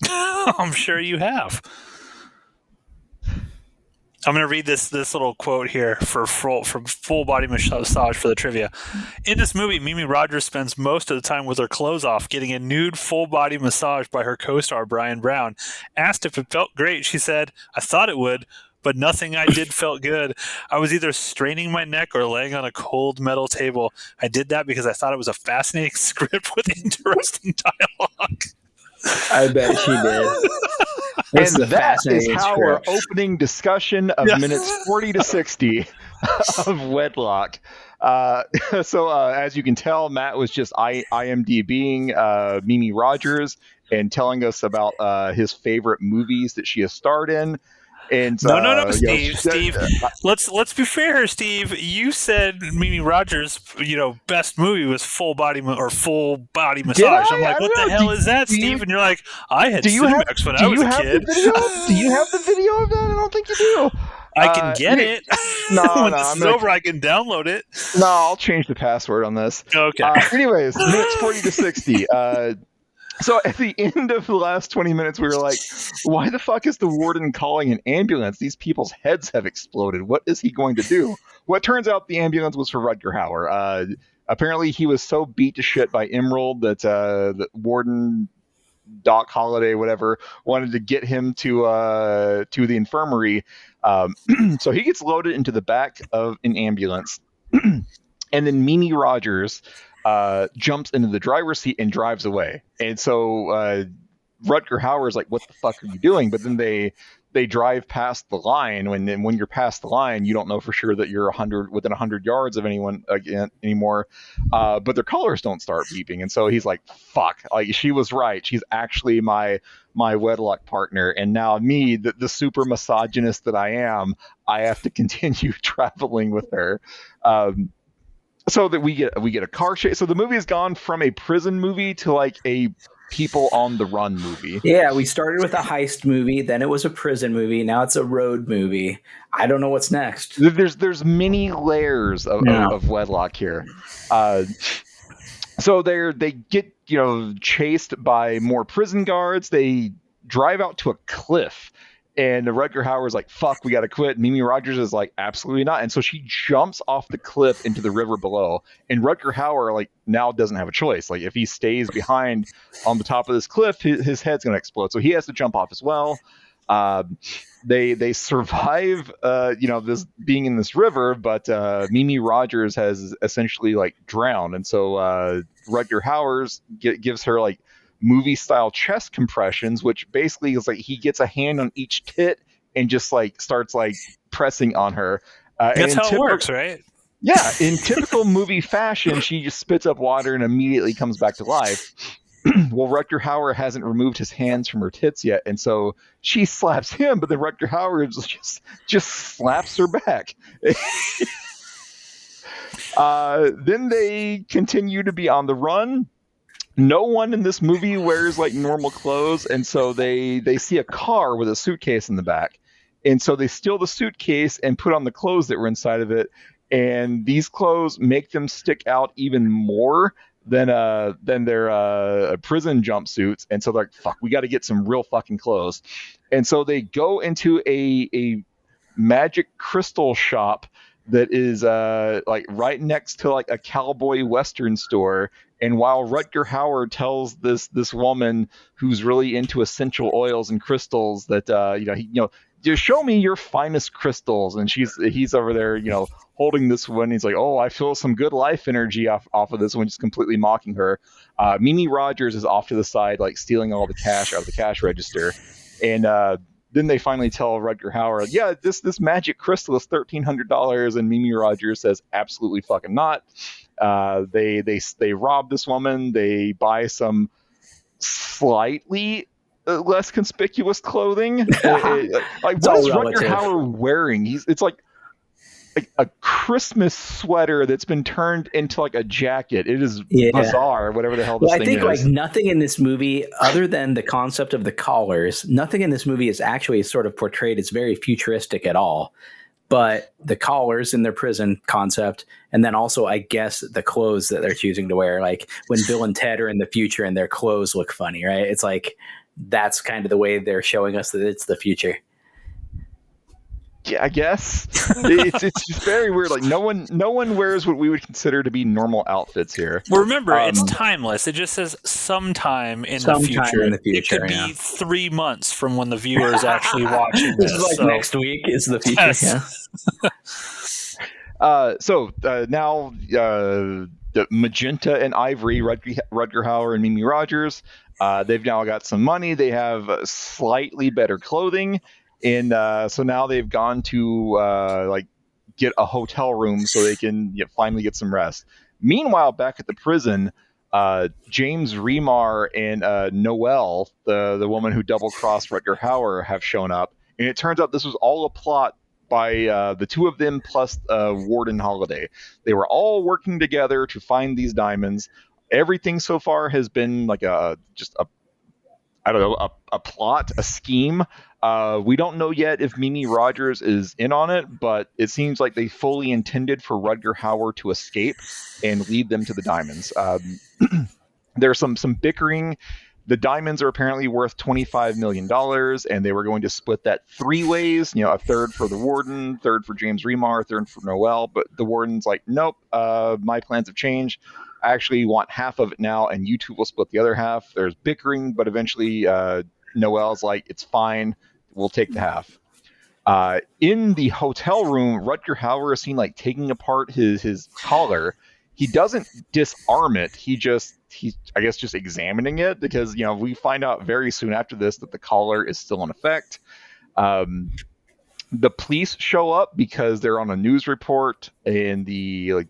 Speaker 2: I'm sure you have. I'm going to read this little quote here from Full Body Massage for the trivia. In this movie, Mimi Rogers spends most of the time with her clothes off, getting a nude full body massage by her co-star Brian Brown. Asked if it felt great, she said, "I thought it would, but nothing I did felt good. I was either straining my neck or laying on a cold metal table. I did that because I thought it was a fascinating script with interesting dialogue."
Speaker 4: I bet she did.
Speaker 1: And that is our opening discussion of minutes 40 to 60 of Wedlock. So as you can tell, Matt was just IMDbing Mimi Rogers and telling us about his favorite movies that she has starred in. And
Speaker 2: no, Steve. Let's be fair, Steve. You said Mimi Rogers, best movie was Full Body Massage. I'm like, what the hell is that, Steve? And you're like, I had Cinemax when I was a kid.
Speaker 1: Do you have the video of that? I don't think you do.
Speaker 2: I can get it. When this is over, I can download it.
Speaker 1: No, I'll change the password on this.
Speaker 2: Okay.
Speaker 1: Anyways, minutes 40 to 60. So at the end of the last 20 minutes, we were like, why the fuck is the warden calling an ambulance? These people's heads have exploded. What is he going to do? Well, it turns out the ambulance was for Rutger Hauer. Apparently, he was so beat to shit by Emerald that the warden, Doc Holliday, whatever, wanted to get him to the infirmary. So he gets loaded into the back of an ambulance. And then Mimi Rogers jumps into the driver's seat and drives away. And so Rutger Hauer is like, what the fuck are you doing? But then they drive past the line. When you're past the line, you don't know for sure that you're within 100 yards of anyone anymore. But their colors don't start beeping. And so he's like, fuck, like she was right. She's actually my Wedlock partner. And now me, the super misogynist that I am, I have to continue traveling with her. So that we get a car chase. So the movie has gone from a prison movie to like a people on the run movie.
Speaker 4: Yeah, we started with a heist movie, then it was a prison movie, now it's a road movie. I don't know what's next.
Speaker 1: There's many layers of Wedlock here. So they get chased by more prison guards. They drive out to a cliff. And Rutger Hauer is like, fuck, we got to quit. Mimi Rogers is like, absolutely not. And so she jumps off the cliff into the river below. And Rutger Hauer, like, now doesn't have a choice. Like, if he stays behind on the top of this cliff, his head's going to explode. So he has to jump off as well. They survive, this being in this river, but Mimi Rogers has essentially, like, drowned. And so Rutger Hauer gives her, like, movie style chest compressions, which basically is like he gets a hand on each tit and just like starts like pressing on her.
Speaker 2: That's how it works, right?
Speaker 1: Yeah, in typical movie fashion, she just spits up water and immediately comes back to life. Well, Rutger Hauer hasn't removed his hands from her tits yet, and so she slaps him, but then Rutger Hauer just slaps her back. Then they continue to be on the run. No one in this movie wears like normal clothes, and so they see a car with a suitcase in the back, and so they steal the suitcase and put on the clothes that were inside of it, and these clothes make them stick out even more than their prison jumpsuits, and so they're like, fuck, we got to get some real fucking clothes, and so they go into a magic crystal shop that is like right next to like a cowboy western store. And while Rutger Hauer tells this woman who's really into essential oils and crystals that just show me your finest crystals, and he's over there holding this one. He's like, oh, I feel some good life energy off of this one, just completely mocking her. Mimi Rogers is off to the side, like stealing all the cash out of the cash register, and then they finally tell Rutger Hauer, yeah, this magic crystal is $1,300, and Mimi Rogers says absolutely fucking not. They rob this woman. They buy some slightly less conspicuous clothing. Like what is Rutger Hauer wearing? It's like a Christmas sweater that's been turned into like a jacket. It is bizarre, whatever the hell this thing is. I think
Speaker 4: like nothing in this movie, other than the concept of the collars, nothing in this movie is actually sort of portrayed as very futuristic at all. But the collars in their prison concept, and then also, I guess, the clothes that they're choosing to wear, like when Bill and Ted are in the future and their clothes look funny, right? It's like that's kind of the way they're showing us that it's the future.
Speaker 1: Yeah, I guess it's just very weird. Like no one wears what we would consider to be normal outfits here.
Speaker 2: Well, remember, it's timeless. It just says sometime in the future. It could be 3 months from when the viewer is actually watching this.
Speaker 4: This is like next week is the future. Yes.
Speaker 1: Yeah. Now the Magenta and Ivory, Rutger Hauer and Mimi Rogers, they've now got some money. They have slightly better clothing. And so now they've gone to get a hotel room so they can finally get some rest. Meanwhile, back at the prison, James Remar and Noelle, the woman who double-crossed Rutger Hauer, have shown up. And it turns out this was all a plot by the two of them plus Warden Holiday. They were all working together to find these diamonds. Everything so far has been like a plot, a scheme. We don't know yet if Mimi Rogers is in on it, but it seems like they fully intended for Rutger Hauer to escape and lead them to the diamonds. There's some bickering. The diamonds are apparently worth $25 million, and they were going to split that 3 ways. A third for the warden, third for James Remar, third for Noelle. But the warden's like, nope, my plans have changed. I actually want half of it now, and you two will split the other half. There's bickering, but eventually Noelle's like, it's fine, we'll take the half. In the hotel room, Rutger Hauer is seen like taking apart his collar. He doesn't disarm it. He's I guess just examining it, because we find out very soon after this that the collar is still in effect. The police show up because they're on a news report, and the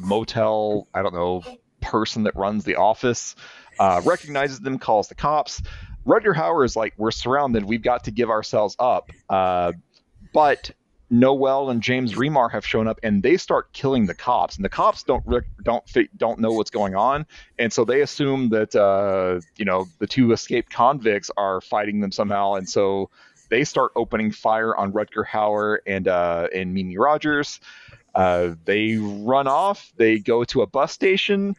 Speaker 1: motel, I don't know, person that runs the office recognizes them, calls the cops. Rutger Hauer is like, we're surrounded, we've got to give ourselves up. But Noelle and James Remar have shown up, and they start killing the cops. And the cops don't know what's going on, and so they assume that the two escaped convicts are fighting them somehow, and so they start opening fire on Rutger Hauer and Mimi Rogers. They run off. They go to a bus station.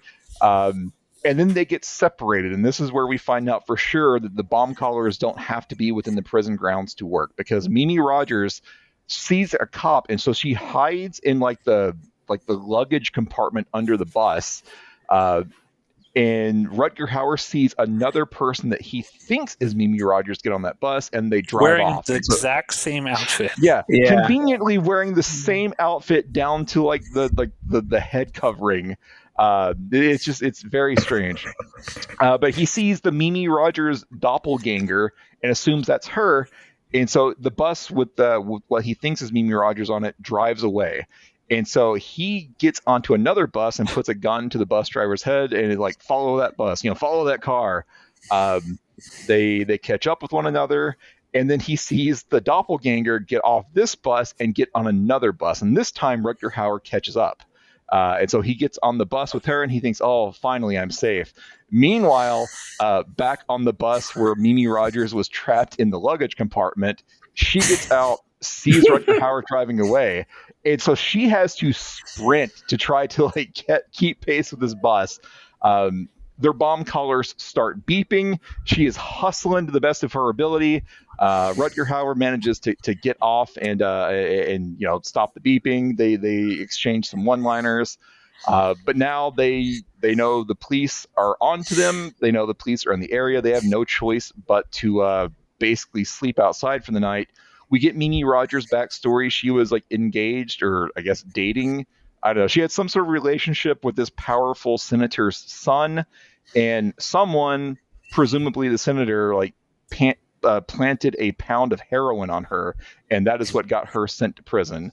Speaker 1: And then they get separated, and this is where we find out for sure that the bomb collars don't have to be within the prison grounds to work, because Mimi Rogers sees a cop, and so she hides in the luggage compartment under the bus. And Rutger Hauer sees another person that he thinks is Mimi Rogers get on that bus, and they drive off.
Speaker 2: Wearing the exact same outfit.
Speaker 1: Yeah, conveniently wearing the same outfit down to the head covering. It's very strange. But he sees the Mimi Rogers doppelganger and assumes that's her. And so the bus with what he thinks is Mimi Rogers on it drives away. And so he gets onto another bus and puts a gun to the bus driver's head and is like, follow that bus, follow that car. They catch up with one another. And then he sees the doppelganger get off this bus and get on another bus. And this time Rutger Hauer catches up. And so he gets on the bus with her, and he thinks, oh, finally, I'm safe. Meanwhile, back on the bus where Mimi Rogers was trapped in the luggage compartment, she gets out, sees Rutger Hauer driving away. And so she has to sprint to try to keep pace with this bus. Their bomb collars start beeping. She is hustling to the best of her ability. Rutger Hauer manages to get off and stop the beeping. They exchange some one-liners, but now they know the police are onto them. They know the police are in the area. They have no choice but to basically sleep outside for the night. We get Mimi Rogers' backstory. She was engaged, or I guess dating. I don't know. She had some sort of relationship with this powerful senator's son, and someone, presumably the senator, planted a pound of heroin on her, and that is what got her sent to prison.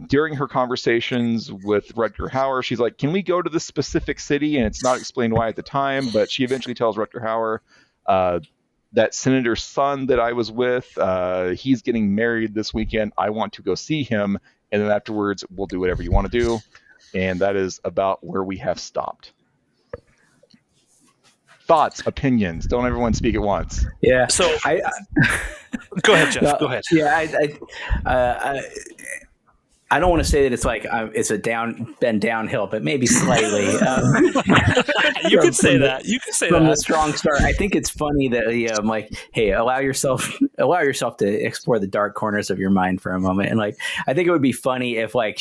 Speaker 1: During her conversations with Rutger Hauer, she's like, can we go to this specific city? And it's not explained why at the time, but she eventually tells Rutger Hauer, that senator's son that I was with, he's getting married this weekend. I want to go see him. And then afterwards, we'll do whatever you want to do. And that is about where we have stopped. Thoughts, opinions. Don't everyone speak at once.
Speaker 4: Yeah.
Speaker 2: So go ahead, Jeff. Go ahead.
Speaker 4: Yeah. I don't want to say that it's like it's been downhill, but maybe slightly.
Speaker 2: You could say that. You could say
Speaker 4: from
Speaker 2: that.
Speaker 4: the strong start. I think it's funny that I'm like, hey, allow yourself to explore the dark corners of your mind for a moment. And like, I think it would be funny if like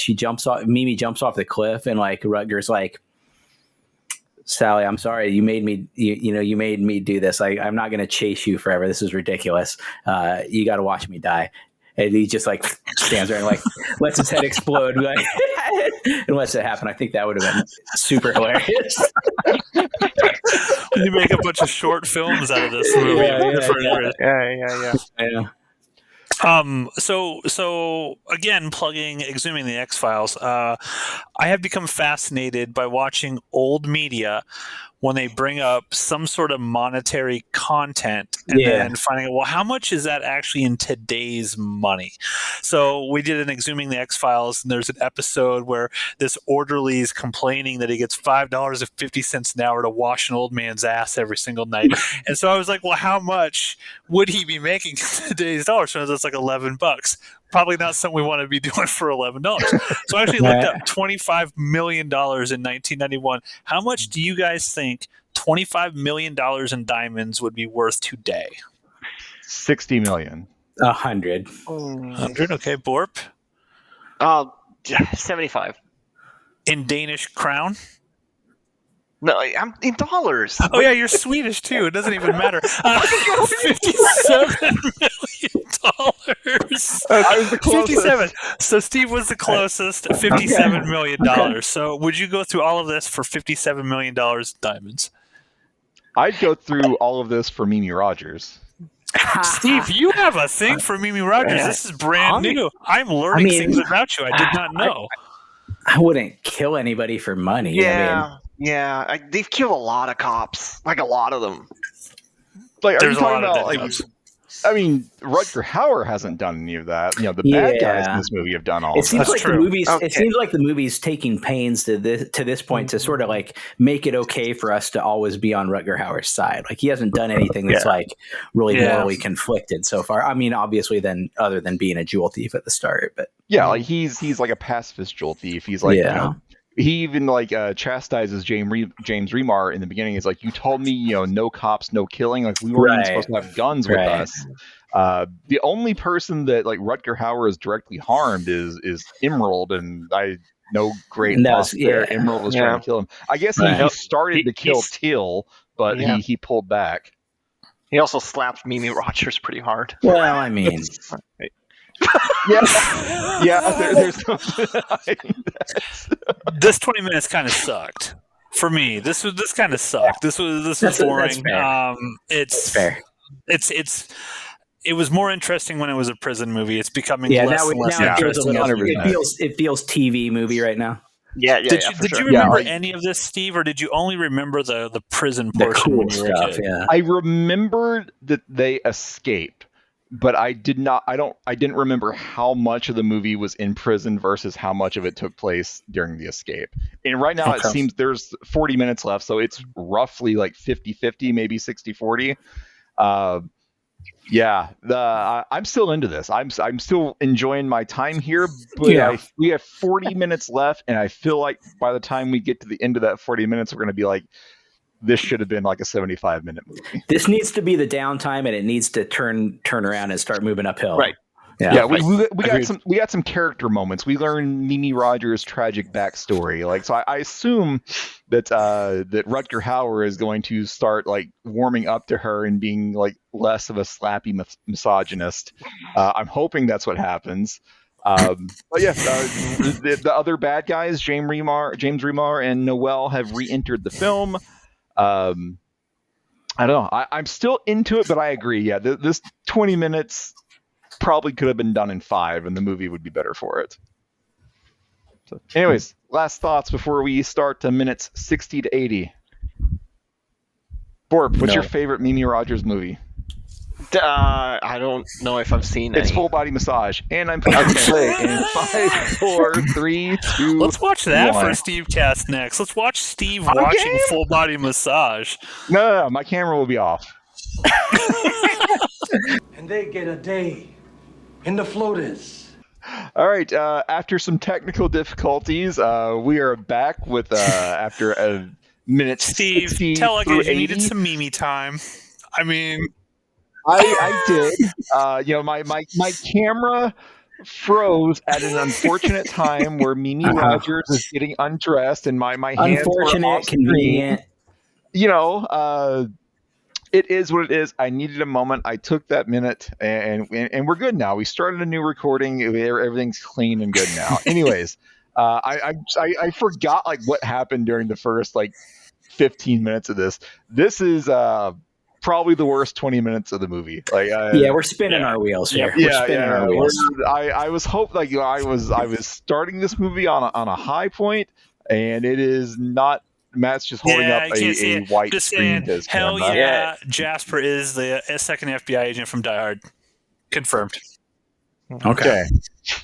Speaker 4: Mimi jumps off the cliff, and like Rutger's like, Sally, I'm sorry, you made me. You made me do this. I'm not going to chase you forever. This is ridiculous. You got to watch me die. And he just like stands there and like lets his head explode, like, and lets it happen. I think that would have been super hilarious.
Speaker 2: You make a bunch of short films out of this movie.
Speaker 3: Yeah.
Speaker 2: So again, plugging Exhuming the X-Files. I have become fascinated by watching old media when they bring up some sort of monetary content and then finding out, well, how much is that actually in today's money? So we did an Exhuming the X-Files, and there's an episode where this orderly is complaining that he gets $5.50 an hour to wash an old man's ass every single night. And so I was like, well, how much would he be making in today's dollars? So that's like $11. Probably not something we want to be doing for $11. So I actually looked up $25 million in 1991. How much do you guys think $25 million in diamonds would be worth today?
Speaker 1: $60 million.
Speaker 4: 100.
Speaker 2: 100. Okay, Borp.
Speaker 3: 75.
Speaker 2: In Danish crown?
Speaker 3: No, I'm in dollars.
Speaker 2: Oh yeah, you're Swedish too. It doesn't even matter. $57 million.
Speaker 1: I was the closest.
Speaker 2: 57. So Steve was the closest. $57 million. So would you go through all of this for $57 million in diamonds?
Speaker 1: I'd go through all of this for Mimi Rogers.
Speaker 2: Steve, you have a thing for Mimi Rogers. This is brand new. I'm learning things about you I did not know.
Speaker 4: I wouldn't kill anybody for money.
Speaker 3: Yeah. They've killed a lot of cops. Like a lot of them.
Speaker 1: Like,
Speaker 2: There's a lot of dead cops.
Speaker 1: Rutger Hauer hasn't done any of that. The bad guys in this movie have done all of that.
Speaker 4: It seems like the movie's taking pains to this point to sort of like make it okay for us to always be on Rutger Hauer's side. Like he hasn't done anything that's like really morally conflicted so far. I mean, obviously, then other than being a jewel thief at the start, but
Speaker 1: like he's like a pacifist jewel thief. He's like he even like chastises James Remar in the beginning. He's like, you told me, no cops, no killing. Like we weren't even supposed to have guns with us. The only person that like Rutger Hauer is directly harmed is Emerald, and I know great loss there. Emerald was trying to kill him. I guess he started to kill Till, but he pulled back.
Speaker 3: He also slapped Mimi Rogers pretty hard.
Speaker 4: Well, I mean.
Speaker 1: There's
Speaker 2: this 20 minutes kind of sucked for me. This kind of sucked. This was boring. It's fair. It was more interesting when it was a prison movie. It's becoming less and less interesting.
Speaker 4: It feels TV movie right now.
Speaker 2: Did you remember any of this, Steve, or did you only remember the prison portion when you were a kid?
Speaker 1: I remembered that they escaped. But I didn't remember how much of the movie was in prison versus how much of it took place during the escape. And right now it seems there's 40 minutes left, so it's roughly like 50-50, maybe 60-40. I'm still into this. I'm still enjoying my time here, but we have 40 minutes left, and I feel like by the time we get to the end of that 40 minutes, we're going to be like, this should have been like a 75-minute movie.
Speaker 4: This needs to be the downtime, and it needs to turn around and start moving uphill.
Speaker 3: Right.
Speaker 1: We got some character moments. We learned Mimi Rogers' tragic backstory. Like, so I assume that that Rutger Hauer is going to start like warming up to her and being like less of a slappy misogynist. I'm hoping that's what happens. The other bad guys, James Remar, and Noel have re-entered the film. I don't know. I'm still into it, but I agree. Yeah, this 20 minutes probably could have been done in 5, and the movie would be better for it. So, anyways, last thoughts before we start to minutes 60 to 80. Borp, what's your favorite Mimi Rogers movie?
Speaker 3: I don't know if I've seen
Speaker 1: It's
Speaker 3: any.
Speaker 1: Full Body Massage, and I'm pressing play in 5, 4, 3, 2.
Speaker 2: Let's watch that
Speaker 1: 1.
Speaker 2: for Stevecast next. Let's watch Steve watching Full Body Massage.
Speaker 1: No, my camera will be off.
Speaker 5: And they get a day in the floaters.
Speaker 1: All right. After some technical difficulties, we are back with after a minute.
Speaker 2: Steve,
Speaker 1: 60
Speaker 2: tell us
Speaker 1: through
Speaker 2: you
Speaker 1: 80.
Speaker 2: needed some Mimi time. I mean,
Speaker 1: I did. My camera froze at an unfortunate time where Mimi Rogers is getting undressed, and my hands were off
Speaker 4: convenient.
Speaker 1: It is what it is. I needed a moment. I took that minute, and we're good now. We started a new recording. Everything's clean and good now. Anyways, I forgot like what happened during the first like 15 minutes of this. This is probably the worst 20 minutes of the movie. Like,
Speaker 4: we're spinning our wheels here. Our wheels.
Speaker 1: I was I was starting this movie on a high point, and it is not. Matt's just holding up a white
Speaker 2: just
Speaker 1: screen
Speaker 2: saying,
Speaker 1: to his
Speaker 2: hell
Speaker 1: camera.
Speaker 2: yeah, Jasper is the second FBI agent from Die Hard. Confirmed.
Speaker 1: Okay.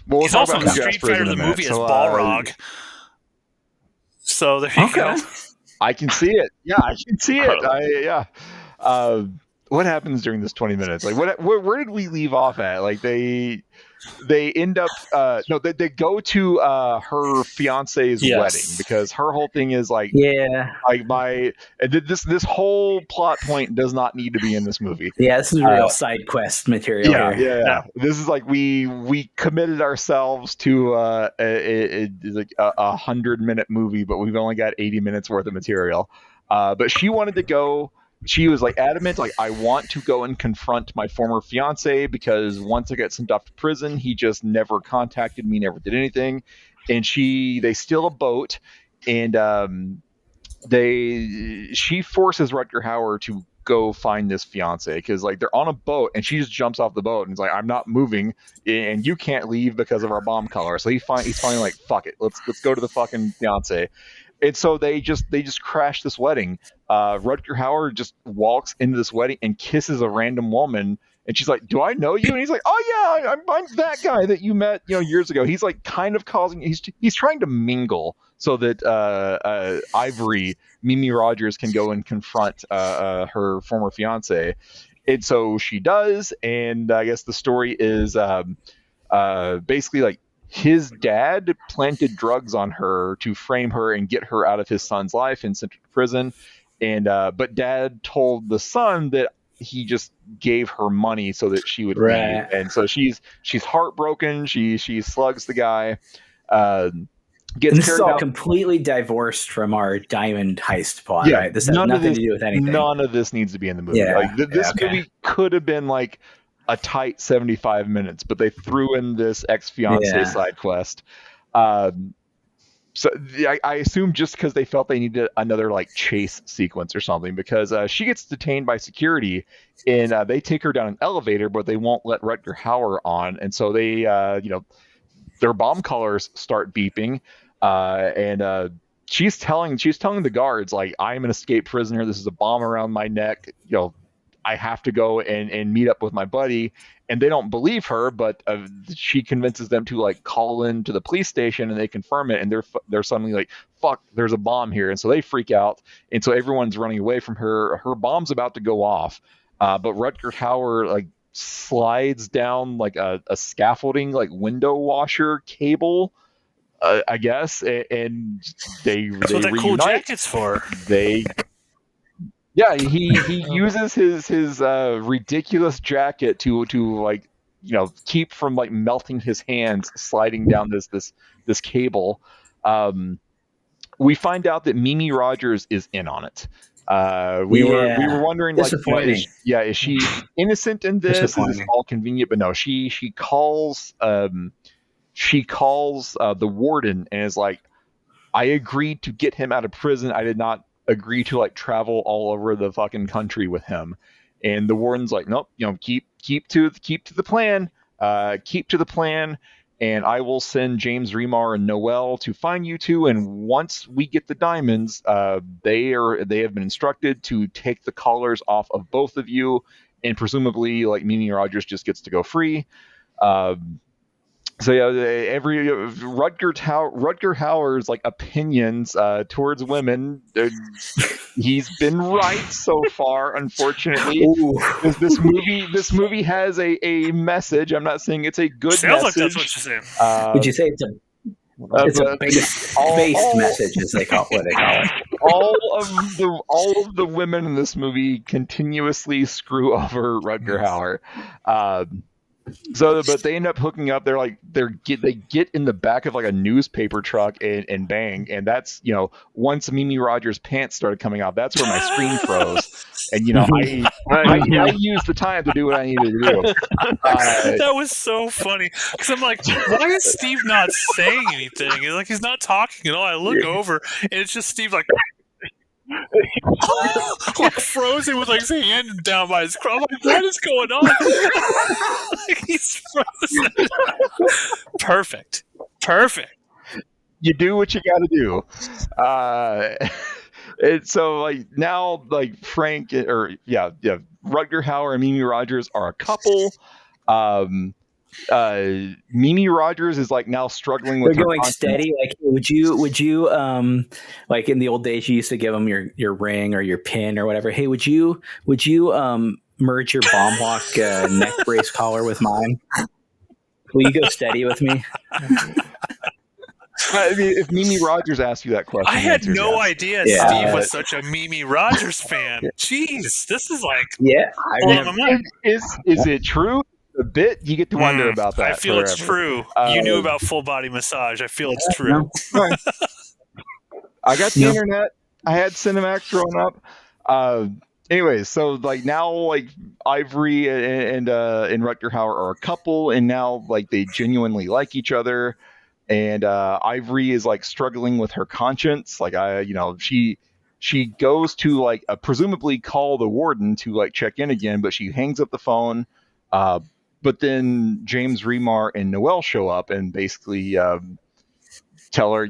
Speaker 1: Well,
Speaker 2: he's also in Street Fighter the movie as Balrog. So there you go.
Speaker 1: I can see it. Yeah, I can see it. What happens during this 20 minutes? Like, where did we leave off at? Like, they end up they go to her fiance's wedding, because her whole thing is like this whole plot point does not need to be in this movie.
Speaker 4: This is real side quest material
Speaker 1: here. This is like we committed ourselves to like a 100-minute movie, but we've only got 80 minutes worth of material. But she wanted to go. She was like adamant, like, I want to go and confront my former fiance, because once I got sent off to prison, he just never contacted me, never did anything. And they steal a boat, and she forces Rutger Hauer to go find this fiance, because like they're on a boat, and she just jumps off the boat and is like, I'm not moving, and you can't leave because of our bomb color. So he's finally like, fuck it, let's go to the fucking fiance. And so they just crash this wedding. Rutger Hauer just walks into this wedding and kisses a random woman, and she's like, "Do I know you?" And he's like, "Oh yeah, I'm that guy that you met years ago." He's like kind of causing. He's trying to mingle so that Ivory, Mimi Rogers, can go and confront her former fiance, and so she does. And I guess the story is basically like, his dad planted drugs on her to frame her and get her out of his son's life and sent her to prison. And but dad told the son that he just gave her money so that she would leave. And so she's heartbroken. She slugs the guy.
Speaker 4: This is all completely divorced from our diamond heist plot, right? This has nothing to do with anything.
Speaker 1: None of this needs to be in the movie. This movie could have been like a tight 75 minutes, but they threw in this ex-fiance side quest. So I assume just because they felt they needed another like chase sequence or something, because she gets detained by security, and they take her down an elevator, but they won't let Rutger Hauer on, and so they their bomb colors start beeping, and she's telling the guards, like, I'm an escaped prisoner, this is a bomb around my neck, I have to go and meet up with my buddy. And they don't believe her, but she convinces them to like call in to the police station, and they confirm it, and they're suddenly like, fuck, there's a bomb here. And so they freak out, and so everyone's running away from her. Her bomb's about to go off, but Rutger Hauer like slides down like a scaffolding like window washer cable, I guess, and they
Speaker 2: That's what that
Speaker 1: reunite.
Speaker 2: cool jacket's for.
Speaker 1: Yeah, he uses his ridiculous jacket to like keep from like melting his hands sliding down this cable. We find out that Mimi Rogers is in on it. We were wondering, like, is she innocent in this? Is this all convenient? But no, she calls the warden and is like, I agreed to get him out of prison. I did not agree to like travel all over the fucking country with him. And the warden's like, nope, keep to the plan, keep to the plan. And I will send James Remar and Noel to find you two. And once we get the diamonds, they have been instructed to take the collars off of both of you, and presumably, like, Mimi Rogers just gets to go free. So yeah, every Rutger Hauer's like opinions towards women, he's been right so far. Unfortunately, this movie has a message. I'm not saying it's a good
Speaker 2: Sounds
Speaker 1: message.
Speaker 2: like that's what you're saying.
Speaker 4: Would you say it's a based message, as they call it?
Speaker 1: All of the women in this movie continuously screw over Rutger Hauer. But they end up hooking up. They get in the back of like a newspaper truck and bang. And that's, once Mimi Rogers' pants started coming out, that's where my screen froze. And I used the time to do what I needed to do.
Speaker 2: That was so funny because I'm like, why is Steve not saying anything? He's not talking at all. I look over and it's just Steve like frozen with like his hand down by his crotch. Like, what is going on? He's frozen. Perfect.
Speaker 1: You do what you got to do. And so like now, like Frank Rutger Hauer and Mimi Rogers are a couple. Mimi Rogers is like now struggling with.
Speaker 4: They're going steady. Like, would you like in the old days you used to give them your ring or your pin or whatever. Hey, would you merge your bomb block neck brace collar with mine? Will you go steady with me?
Speaker 1: I mean, if Mimi Rogers asked you that question,
Speaker 2: I had no idea
Speaker 4: Yeah.
Speaker 2: Steve was such a Mimi Rogers fan. Jeez, this is like
Speaker 1: Is it true? A bit, you get to wonder about that.
Speaker 2: I feel
Speaker 1: forever.
Speaker 2: It's true. You knew about full body massage. I feel it's true.
Speaker 1: I got the internet. I had Cinemax growing up. Anyways, so like now, like Ivory and Rutger Hauer are a couple, and now like they genuinely like each other. And Ivory is like struggling with her conscience. Like she goes to like presumably call the warden to like check in again, but she hangs up the phone. But then James Remar and Noel show up and basically tell her,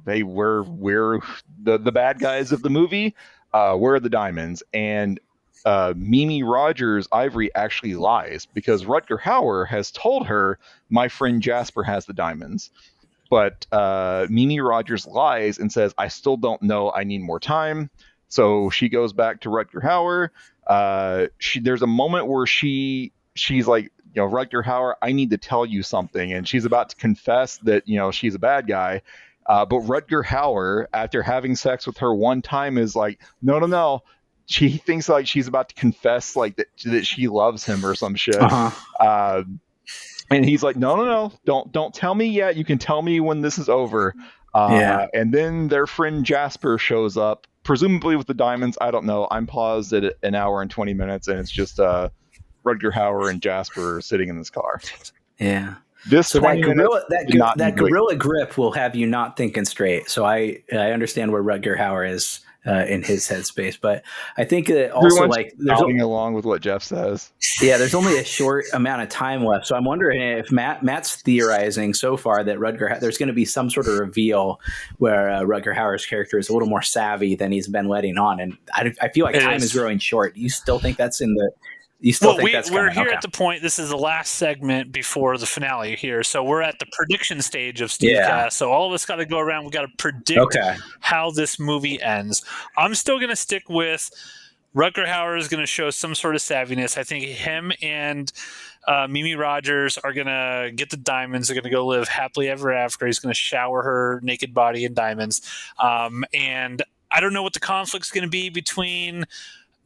Speaker 1: hey, we're the bad guys of the movie. Where are the diamonds? And Mimi Rogers, Ivory, actually lies because Rutger Hauer has told her, my friend Jasper has the diamonds. But Mimi Rogers lies and says, I still don't know. I need more time. So she goes back to Rutger Hauer. There's a moment where she's like, Rutger Hauer, I need to tell you something. And she's about to confess that, she's a bad guy. But Rutger Hauer, after having sex with her one time, is like, no. She thinks like she's about to confess like that she loves him or some shit. Uh-huh. And he's like, no, don't tell me yet. You can tell me when this is over. And then their friend Jasper shows up, presumably with the diamonds. I don't know. I'm paused at an hour and 20 minutes, and it's just Rutger Hauer and Jasper sitting in this car.
Speaker 4: Yeah.
Speaker 1: That
Speaker 4: gorilla grip will have you not thinking straight. So I understand where Rutger Hauer is in his headspace, but I think that also like
Speaker 1: nodding along with what Jeff says.
Speaker 4: Yeah, there's only a short amount of time left, so I'm wondering if Matt's theorizing so far that there's going to be some sort of reveal where Rutger Hauer's character is a little more savvy than he's been letting on, and I feel like time is growing short. You still think that's in the?
Speaker 2: We're here at the point. This is the last segment before the finale here, so we're at the prediction stage of Stevecast. Yeah. So all of us got to go around. We got to predict how this movie ends. I'm still going to stick with Rutger Hauer is going to show some sort of savviness. I think him and Mimi Rogers are going to get the diamonds. They're going to go live happily ever after. He's going to shower her naked body in diamonds. And I don't know what the conflict's going to be between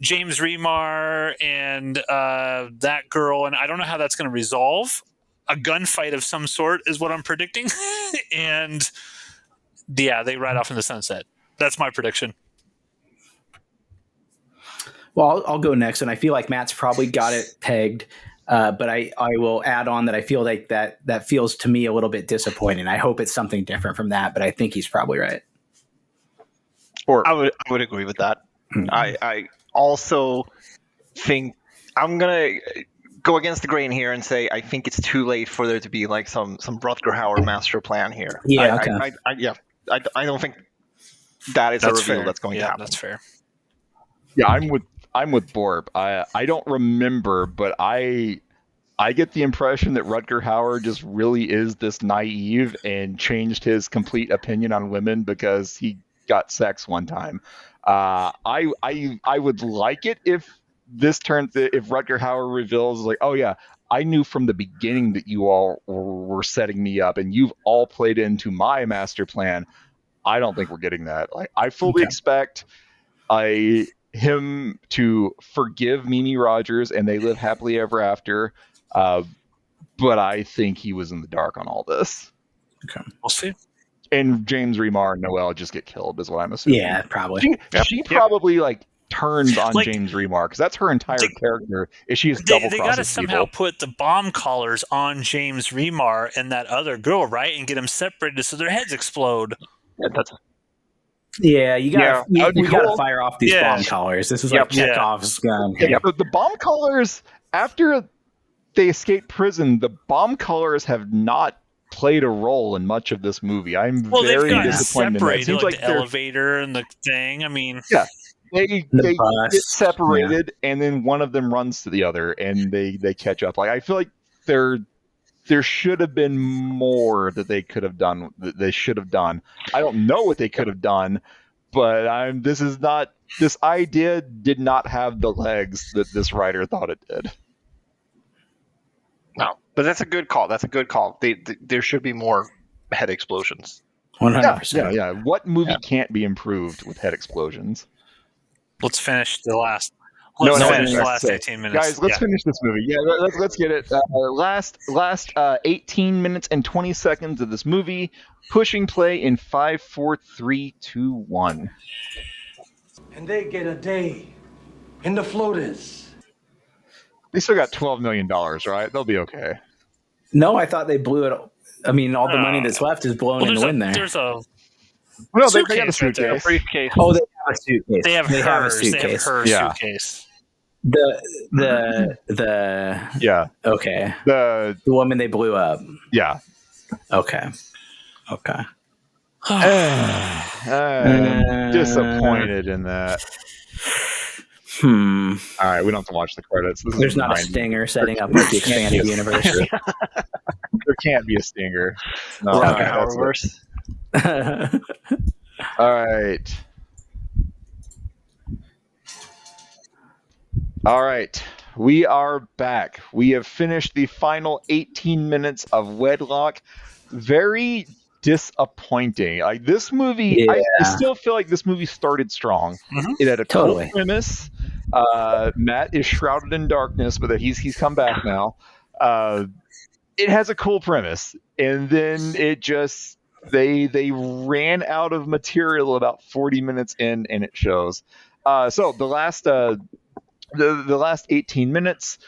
Speaker 2: James Remar and that girl, and I don't know how that's going to resolve. A gunfight of some sort is what I'm predicting. And yeah, they ride off in the sunset. That's my prediction.
Speaker 4: Well, I'll go next, and I feel like Matt's probably got it pegged. But I will add on that I feel like that feels to me a little bit disappointing. I hope it's something different from that, but I think he's probably right.
Speaker 1: Or
Speaker 3: I would agree with that. I also think I'm gonna go against the grain here and say I think it's too late for there to be like some Rutger Hauer master plan here.
Speaker 4: Yeah,
Speaker 3: I don't think that is a reveal
Speaker 2: fair.
Speaker 3: that's going to happen.
Speaker 2: That's fair.
Speaker 1: yeah, I'm with Borb. I don't remember, but I get the impression that Rutger Hauer just really is this naive and changed his complete opinion on women because he got sex one time. I would like it if if Rutger Hauer reveals like, oh yeah, I knew from the beginning that you all were setting me up and you've all played into my master plan. I don't think we're getting that. Like, I fully expect him to forgive Mimi Rogers and they live happily ever after. But I think he was in the dark on all this.
Speaker 2: Okay, we'll see.
Speaker 1: And James Remar and Noelle just get killed, is what I'm assuming.
Speaker 4: Yeah, probably.
Speaker 1: She probably like turns on James Remar because that's her entire character. Is she double crosses?
Speaker 2: They got to somehow put the bomb collars on James Remar and that other girl, right, and get them separated so their heads explode.
Speaker 4: Yeah, you got to fire off these
Speaker 2: Yeah.
Speaker 4: bomb collars. This is like Chekhov's gun.
Speaker 1: Yeah, but the bomb collars after they escape prison, the bomb collars have not played a role in much of this movie. I'm very disappointed.
Speaker 2: Separated,
Speaker 1: Seems
Speaker 2: like the elevator and the thing. I mean,
Speaker 1: yeah, they get separated, and then one of them runs to the other, and they catch up. Like I feel like there should have been more that they could have done. That they should have done. I don't know what they could have done, but this idea did not have the legs that this writer thought it did.
Speaker 3: No, but that's a good call. There should be more head explosions.
Speaker 4: 100%.
Speaker 1: Yeah. What movie can't be improved with head explosions?
Speaker 2: let's finish the last.
Speaker 1: No,
Speaker 2: finish the last 18 minutes.
Speaker 1: Guys, let's finish this movie. Yeah, let's get it. Last 18 minutes and 20 seconds of this movie. Pushing play in 5, 4, 3, 2, 1.
Speaker 5: And they get a day in the floaters.
Speaker 1: They still got $12 million, right? They'll be okay.
Speaker 4: No, I thought they blew it. I mean, all the money that's left is blown in the wind there.
Speaker 2: There's a
Speaker 1: No, they got a suitcase.
Speaker 3: Briefcase.
Speaker 4: Oh, they have a suitcase.
Speaker 2: They have her
Speaker 4: suitcase.
Speaker 2: suitcase.
Speaker 4: The okay.
Speaker 1: The
Speaker 4: woman they blew up.
Speaker 1: Yeah.
Speaker 4: Okay.
Speaker 1: Disappointed in that. All right, we don't have to watch the credits.
Speaker 4: There's not a stinger setting up like the expanded universe.
Speaker 1: There can't be a stinger. No,
Speaker 3: Powerverse.
Speaker 1: All right. We are back. We have finished the final 18 minutes of Wedlock. Very disappointing. Like this movie, I still feel like this movie started strong.
Speaker 2: Mm-hmm.
Speaker 1: It had a cool premise. Matt is shrouded in darkness, but he's come back now. It has a cool premise, and then it just they ran out of material about 40 minutes in, and it shows. So the last 18 minutes,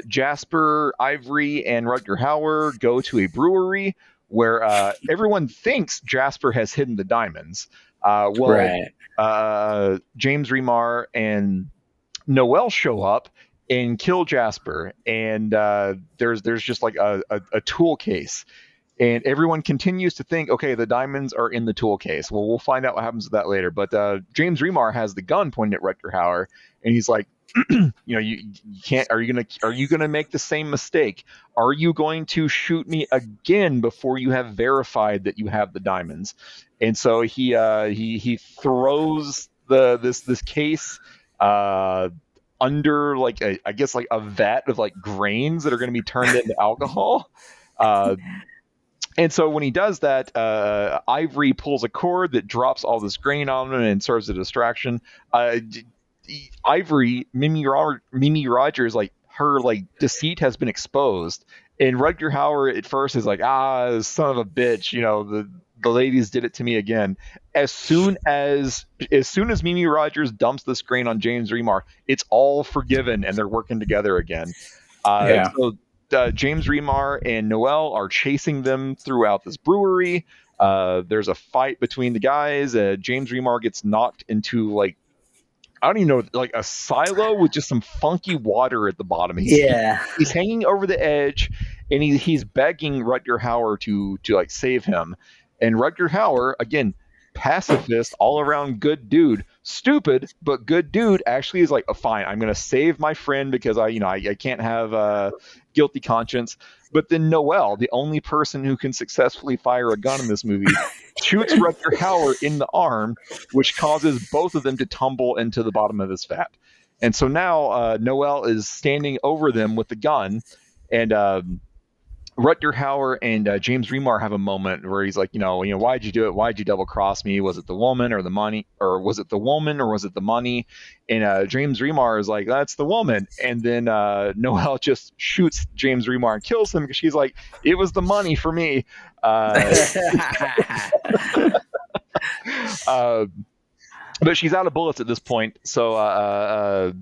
Speaker 1: Jasper, Ivory, and Rutger Hauer go to a brewery where everyone thinks Jasper has hidden the diamonds. James Remar and Noelle show up and kill Jasper, and there's just like a tool case, and everyone continues to think, okay, the diamonds are in the tool case. Well, we'll find out what happens with that later. But James Remar has the gun pointed at Rutger Hauer, and he's like, you can't. Are you gonna make the same mistake? Are you going to shoot me again before you have verified that you have the diamonds? And so he throws this case under like I guess like a vat of like grains that are going to be turned into alcohol. And so when he does that, Ivory pulls a cord that drops all this grain on him and serves as a distraction. Ivory, Mimi Rogers, like her like deceit has been exposed, and Rutger Hauer at first is like, son of a bitch, the ladies did it to me again. As soon as Mimi Rogers dumps this grain on James Remar, it's all forgiven and they're working together again. So James Remar and Noelle are chasing them throughout this brewery. There's a fight between the guys. James Remar gets knocked into like, I don't even know, like a silo with just some funky water at the bottom. He's hanging over the edge, and he's begging Rutger Hauer to like save him. And Rutger Hauer, again, pacifist, all around good dude, stupid but good dude, actually is like, oh, fine, I'm gonna save my friend because I can't have a guilty conscience. But then Noel, the only person who can successfully fire a gun in this movie, shoots Rutger Hauer in the arm, which causes both of them to tumble into the bottom of this vat. And so now Noel is standing over them with the gun, and Rutger Hauer and James Remar have a moment where he's like, why'd you do it? Why'd you double cross me? Was it the woman or the money? Or was it the woman or was it the money? And James Remar is like, that's the woman. And then Noel just shoots James Remar and kills him because she's like, it was the money for me. But she's out of bullets at this point. So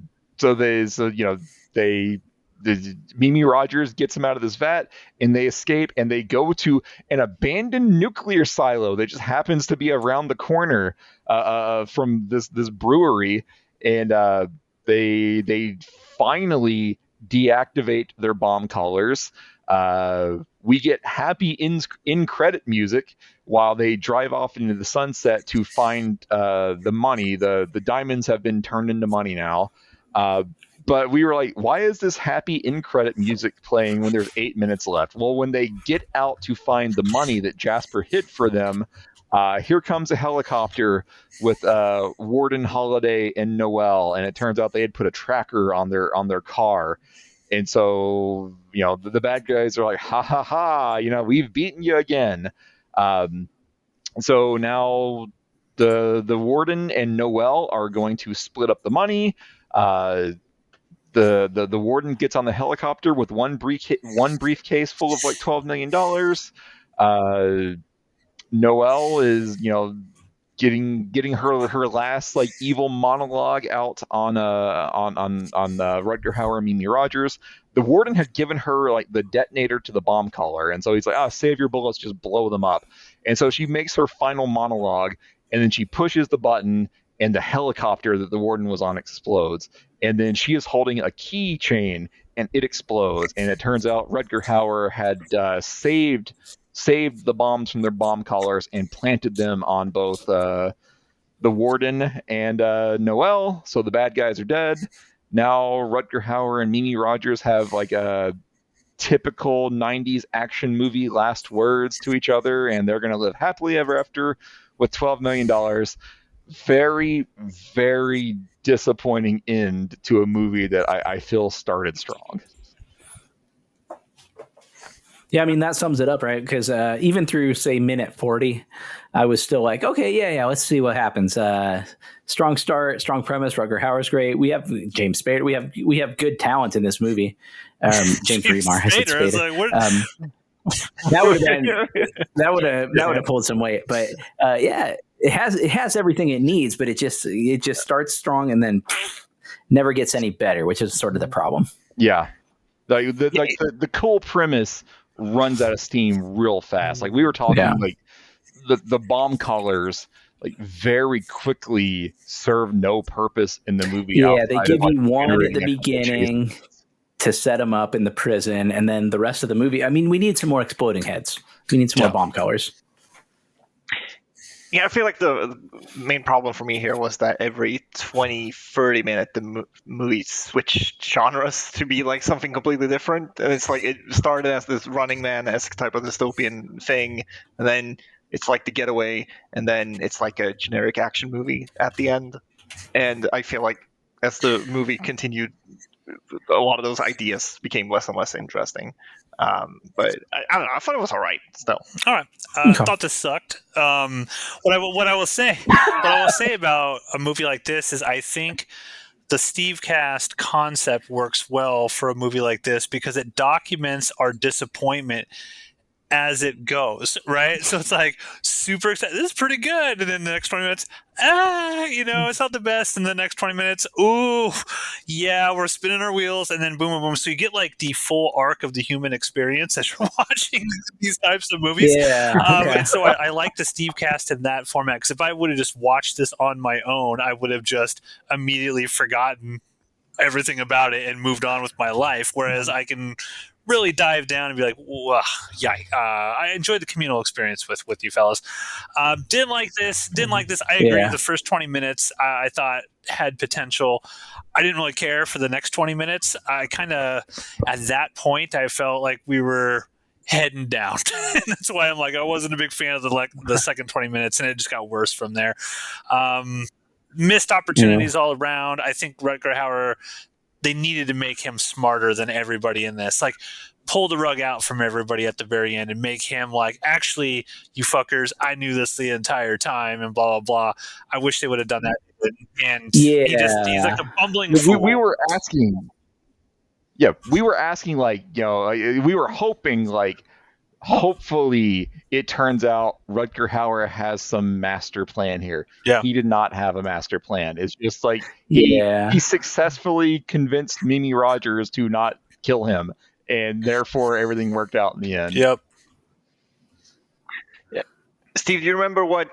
Speaker 1: Mimi Rogers gets them out of this vat, and they escape, and they go to an abandoned nuclear silo that just happens to be around the corner from this brewery, and they finally deactivate their bomb collars. We get happy in credit music while they drive off into the sunset to find the money. The diamonds have been turned into money now. But we were like, why is this happy in-credit music playing when there's 8 minutes left? Well, when they get out to find the money that Jasper hid for them, here comes a helicopter with Warden, Holiday, and Noel, and it turns out they had put a tracker on their car. And so, the bad guys are like, ha ha ha, we've beaten you again. So now the Warden and Noel are going to split up the money. The Warden gets on the helicopter with one briefcase full of like $12 million. Noelle is getting her last like evil monologue out on Rutger Hauer and Mimi Rogers. The Warden had given her like the detonator to the bomb collar, and so he's like, save your bullets, just blow them up. And so she makes her final monologue, and then she pushes the button, and the helicopter that the Warden was on explodes. And then she is holding a keychain, and it explodes. And it turns out Rutger Hauer had saved the bombs from their bomb collars and planted them on both the Warden and Noel. So the bad guys are dead. Now Rutger Hauer and Mimi Rogers have like a typical 90s action movie last words to each other, and they're going to live happily ever after with $12 million. Very, very disappointing end to a movie that I feel started strong.
Speaker 4: Yeah, I mean, that sums it up, right? Because even through, say, minute 40, I was still like, okay, yeah, let's see what happens. Strong start, strong premise. Rutger Hauer's great. We have James Spader. We have good talent in this movie. James Remar. That would have pulled some weight. But yeah, it has everything it needs, but it just starts strong and then never gets any better, which is sort of the problem.
Speaker 1: Yeah, the cool premise runs out of steam real fast. Like we were talking, like the bomb collars like very quickly serve no purpose in the movie.
Speaker 4: Yeah, they give you one at the beginning to set them up in the prison, and then the rest of the movie. I mean, we need some more exploding heads. We need some more bomb collars.
Speaker 3: Yeah, I feel like the main problem for me here was that every 20, 30 minutes, the movie switched genres to be like something completely different. And it's like it started as this Running Man-esque type of dystopian thing, and then it's like The Getaway, and then it's like a generic action movie at the end. And I feel like as the movie continued, a lot of those ideas became less and less interesting. But I don't know. I thought it was all right still.
Speaker 2: All right. I thought this sucked. What I will say about a movie like this is I think the Stevecast concept works well for a movie like this because it documents our disappointment as it goes, right? So it's like super excited. This is pretty good. And then the next 20 minutes, it's not the best. And the next 20 minutes, ooh, yeah, we're spinning our wheels. And then boom, boom, boom. So you get like the full arc of the human experience as you're watching these types of movies.
Speaker 4: Yeah.
Speaker 2: And so I like the Stevecast in that format, because if I would have just watched this on my own, I would have just immediately forgotten everything about it and moved on with my life. Whereas I can really dive down and be like, I enjoyed the communal experience with you fellas. Didn't like this. I agree. The first 20 minutes I thought had potential. I didn't really care for the next 20 minutes. I kind of, at that point, I felt like we were heading down. And that's why I'm like, I wasn't a big fan of the second 20 minutes, and it just got worse from there. Missed opportunities all around. I think Rutger Hauer, they needed to make him smarter than everybody in this. Like, pull the rug out from everybody at the very end and make him like, actually, you fuckers, I knew this the entire time, and blah, blah, blah. I wish they would have done that. And he's like a bumbling fool.
Speaker 1: We were asking, we were hoping, like, hopefully it turns out Rutger Hauer has some master plan here.
Speaker 2: Yeah.
Speaker 1: He did not have a master plan. It's just like he successfully convinced Mimi Rogers to not kill him, and therefore everything worked out in the end.
Speaker 2: Yep.
Speaker 3: Yeah. Steve, do you remember what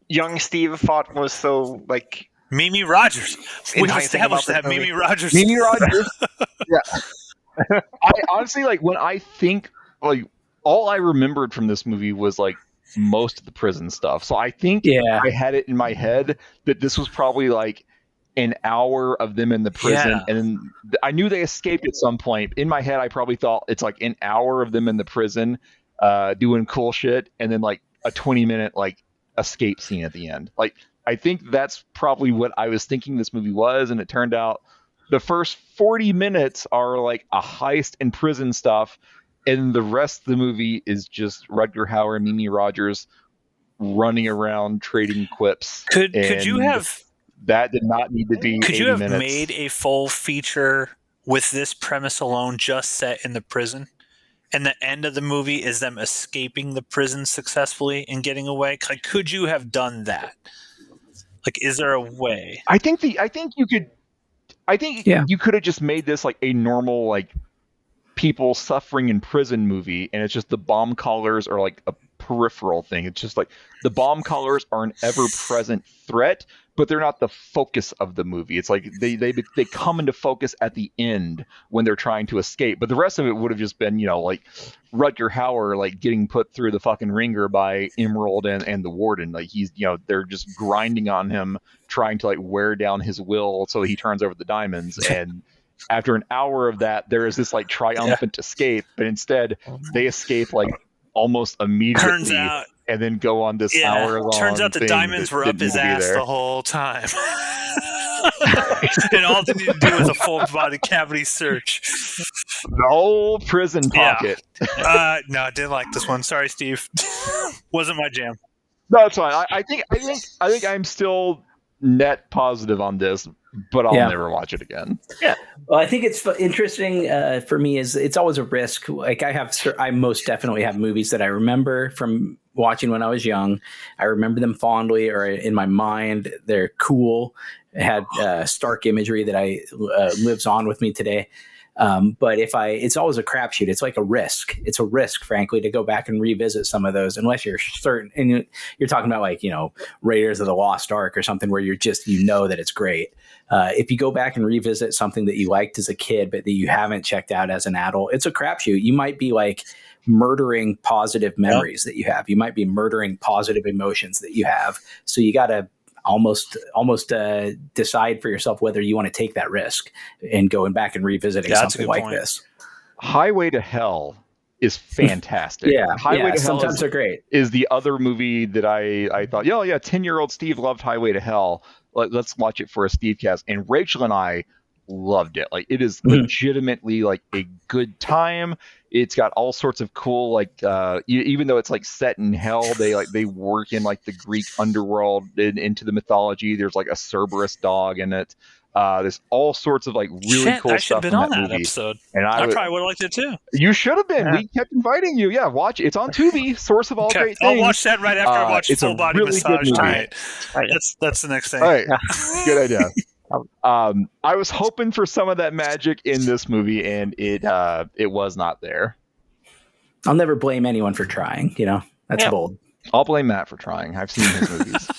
Speaker 3: young Steve thought was so, like,
Speaker 2: Mimi Rogers? We established that Mimi Rogers.
Speaker 1: Mimi Rogers. Yeah. I honestly, like, when I think, like, all I remembered from this movie was like most of the prison stuff. So I think I had it in my head that this was probably like an hour of them in the prison, and I knew they escaped at some point. In my head, I probably thought it's like an hour of them in the prison doing cool shit, and then like a 20-minute like escape scene at the end. Like, I think that's probably what I was thinking this movie was, and it turned out the first 40 minutes are like a heist and prison stuff. And the rest of the movie is just Rutger Hauer and Mimi Rogers running around trading quips.
Speaker 2: Could you have...
Speaker 1: That did not need to be 80 minutes.
Speaker 2: Could you have made a full feature with this premise alone just set in the prison? And the end of the movie is them escaping the prison successfully and getting away? Like, could you have done that? Like, is there a way?
Speaker 1: I think you could have just made this like a normal, like, people suffering in prison movie, and it's just the bomb collars are like a peripheral thing. It's just like the bomb collars are an ever-present threat, but they're not the focus of the movie. It's like they come into focus at the end when they're trying to escape, but the rest of it would have just been, like Rutger Hauer like getting put through the fucking ringer by Emerald and the warden. Like, he's, they're just grinding on him, trying to like wear down his will so he turns over the diamonds. And after an hour of that, there is this like triumphant escape, but instead they escape like almost immediately, and then go on this hour-long.
Speaker 2: Turns out the diamonds were up his ass the whole time, and all they need to do is a full body cavity search.
Speaker 1: The whole prison pocket.
Speaker 2: Yeah. No, I didn't like this one. Sorry, Steve. Wasn't my jam.
Speaker 1: No, it's fine. I think I'm still net positive on this, but I'll never watch it again.
Speaker 4: Yeah. Well, I think it's interesting for me is it's always a risk. Like, I most definitely have movies that I remember from watching when I was young. I remember them fondly, or in my mind, they're cool. It had stark imagery that lives on with me today. But it's always a crapshoot. It's like a risk. It's a risk, frankly, to go back and revisit some of those, unless you're certain. And you're talking about like, Raiders of the Lost Ark or something where you're just, that it's great. If you go back and revisit something that you liked as a kid, but that you haven't checked out as an adult, it's a crapshoot. You might be like murdering positive memories that you have. You might be murdering positive emotions that you have. So you got to almost decide for yourself whether you want to take that risk and going back and revisiting something like this.
Speaker 1: Highway to Hell is fantastic. Highway to Hell
Speaker 4: sometimes they're great.
Speaker 1: Is the other movie that I thought, 10-year-old Steve loved Highway to Hell. Let's watch it for a Stevecast. And Rachel and I loved it. Like, it is legitimately like a good time. It's got all sorts of cool, like, even though it's like set in hell, they work in like the Greek underworld into the mythology. There's like a Cerberus dog in it. There's all sorts of like really cool
Speaker 2: I should
Speaker 1: stuff
Speaker 2: have
Speaker 1: in
Speaker 2: been on
Speaker 1: that
Speaker 2: that
Speaker 1: movie.
Speaker 2: episode.
Speaker 1: And
Speaker 2: I probably would have liked it too.
Speaker 1: You should have been.
Speaker 3: Yeah.
Speaker 1: We kept inviting you. Yeah, watch. It's on Tubi, source of all great things.
Speaker 2: I'll watch that right after I watch
Speaker 1: it's a
Speaker 2: Full Body
Speaker 1: really good
Speaker 2: Massage
Speaker 1: movie.
Speaker 2: tonight.
Speaker 3: Right.
Speaker 2: That's the next thing.
Speaker 1: All right, good idea. I was hoping for some of that magic in this movie, and it was not there.
Speaker 4: I'll never blame anyone for trying. That's bold.
Speaker 1: I'll blame Matt for trying. I've seen his movies.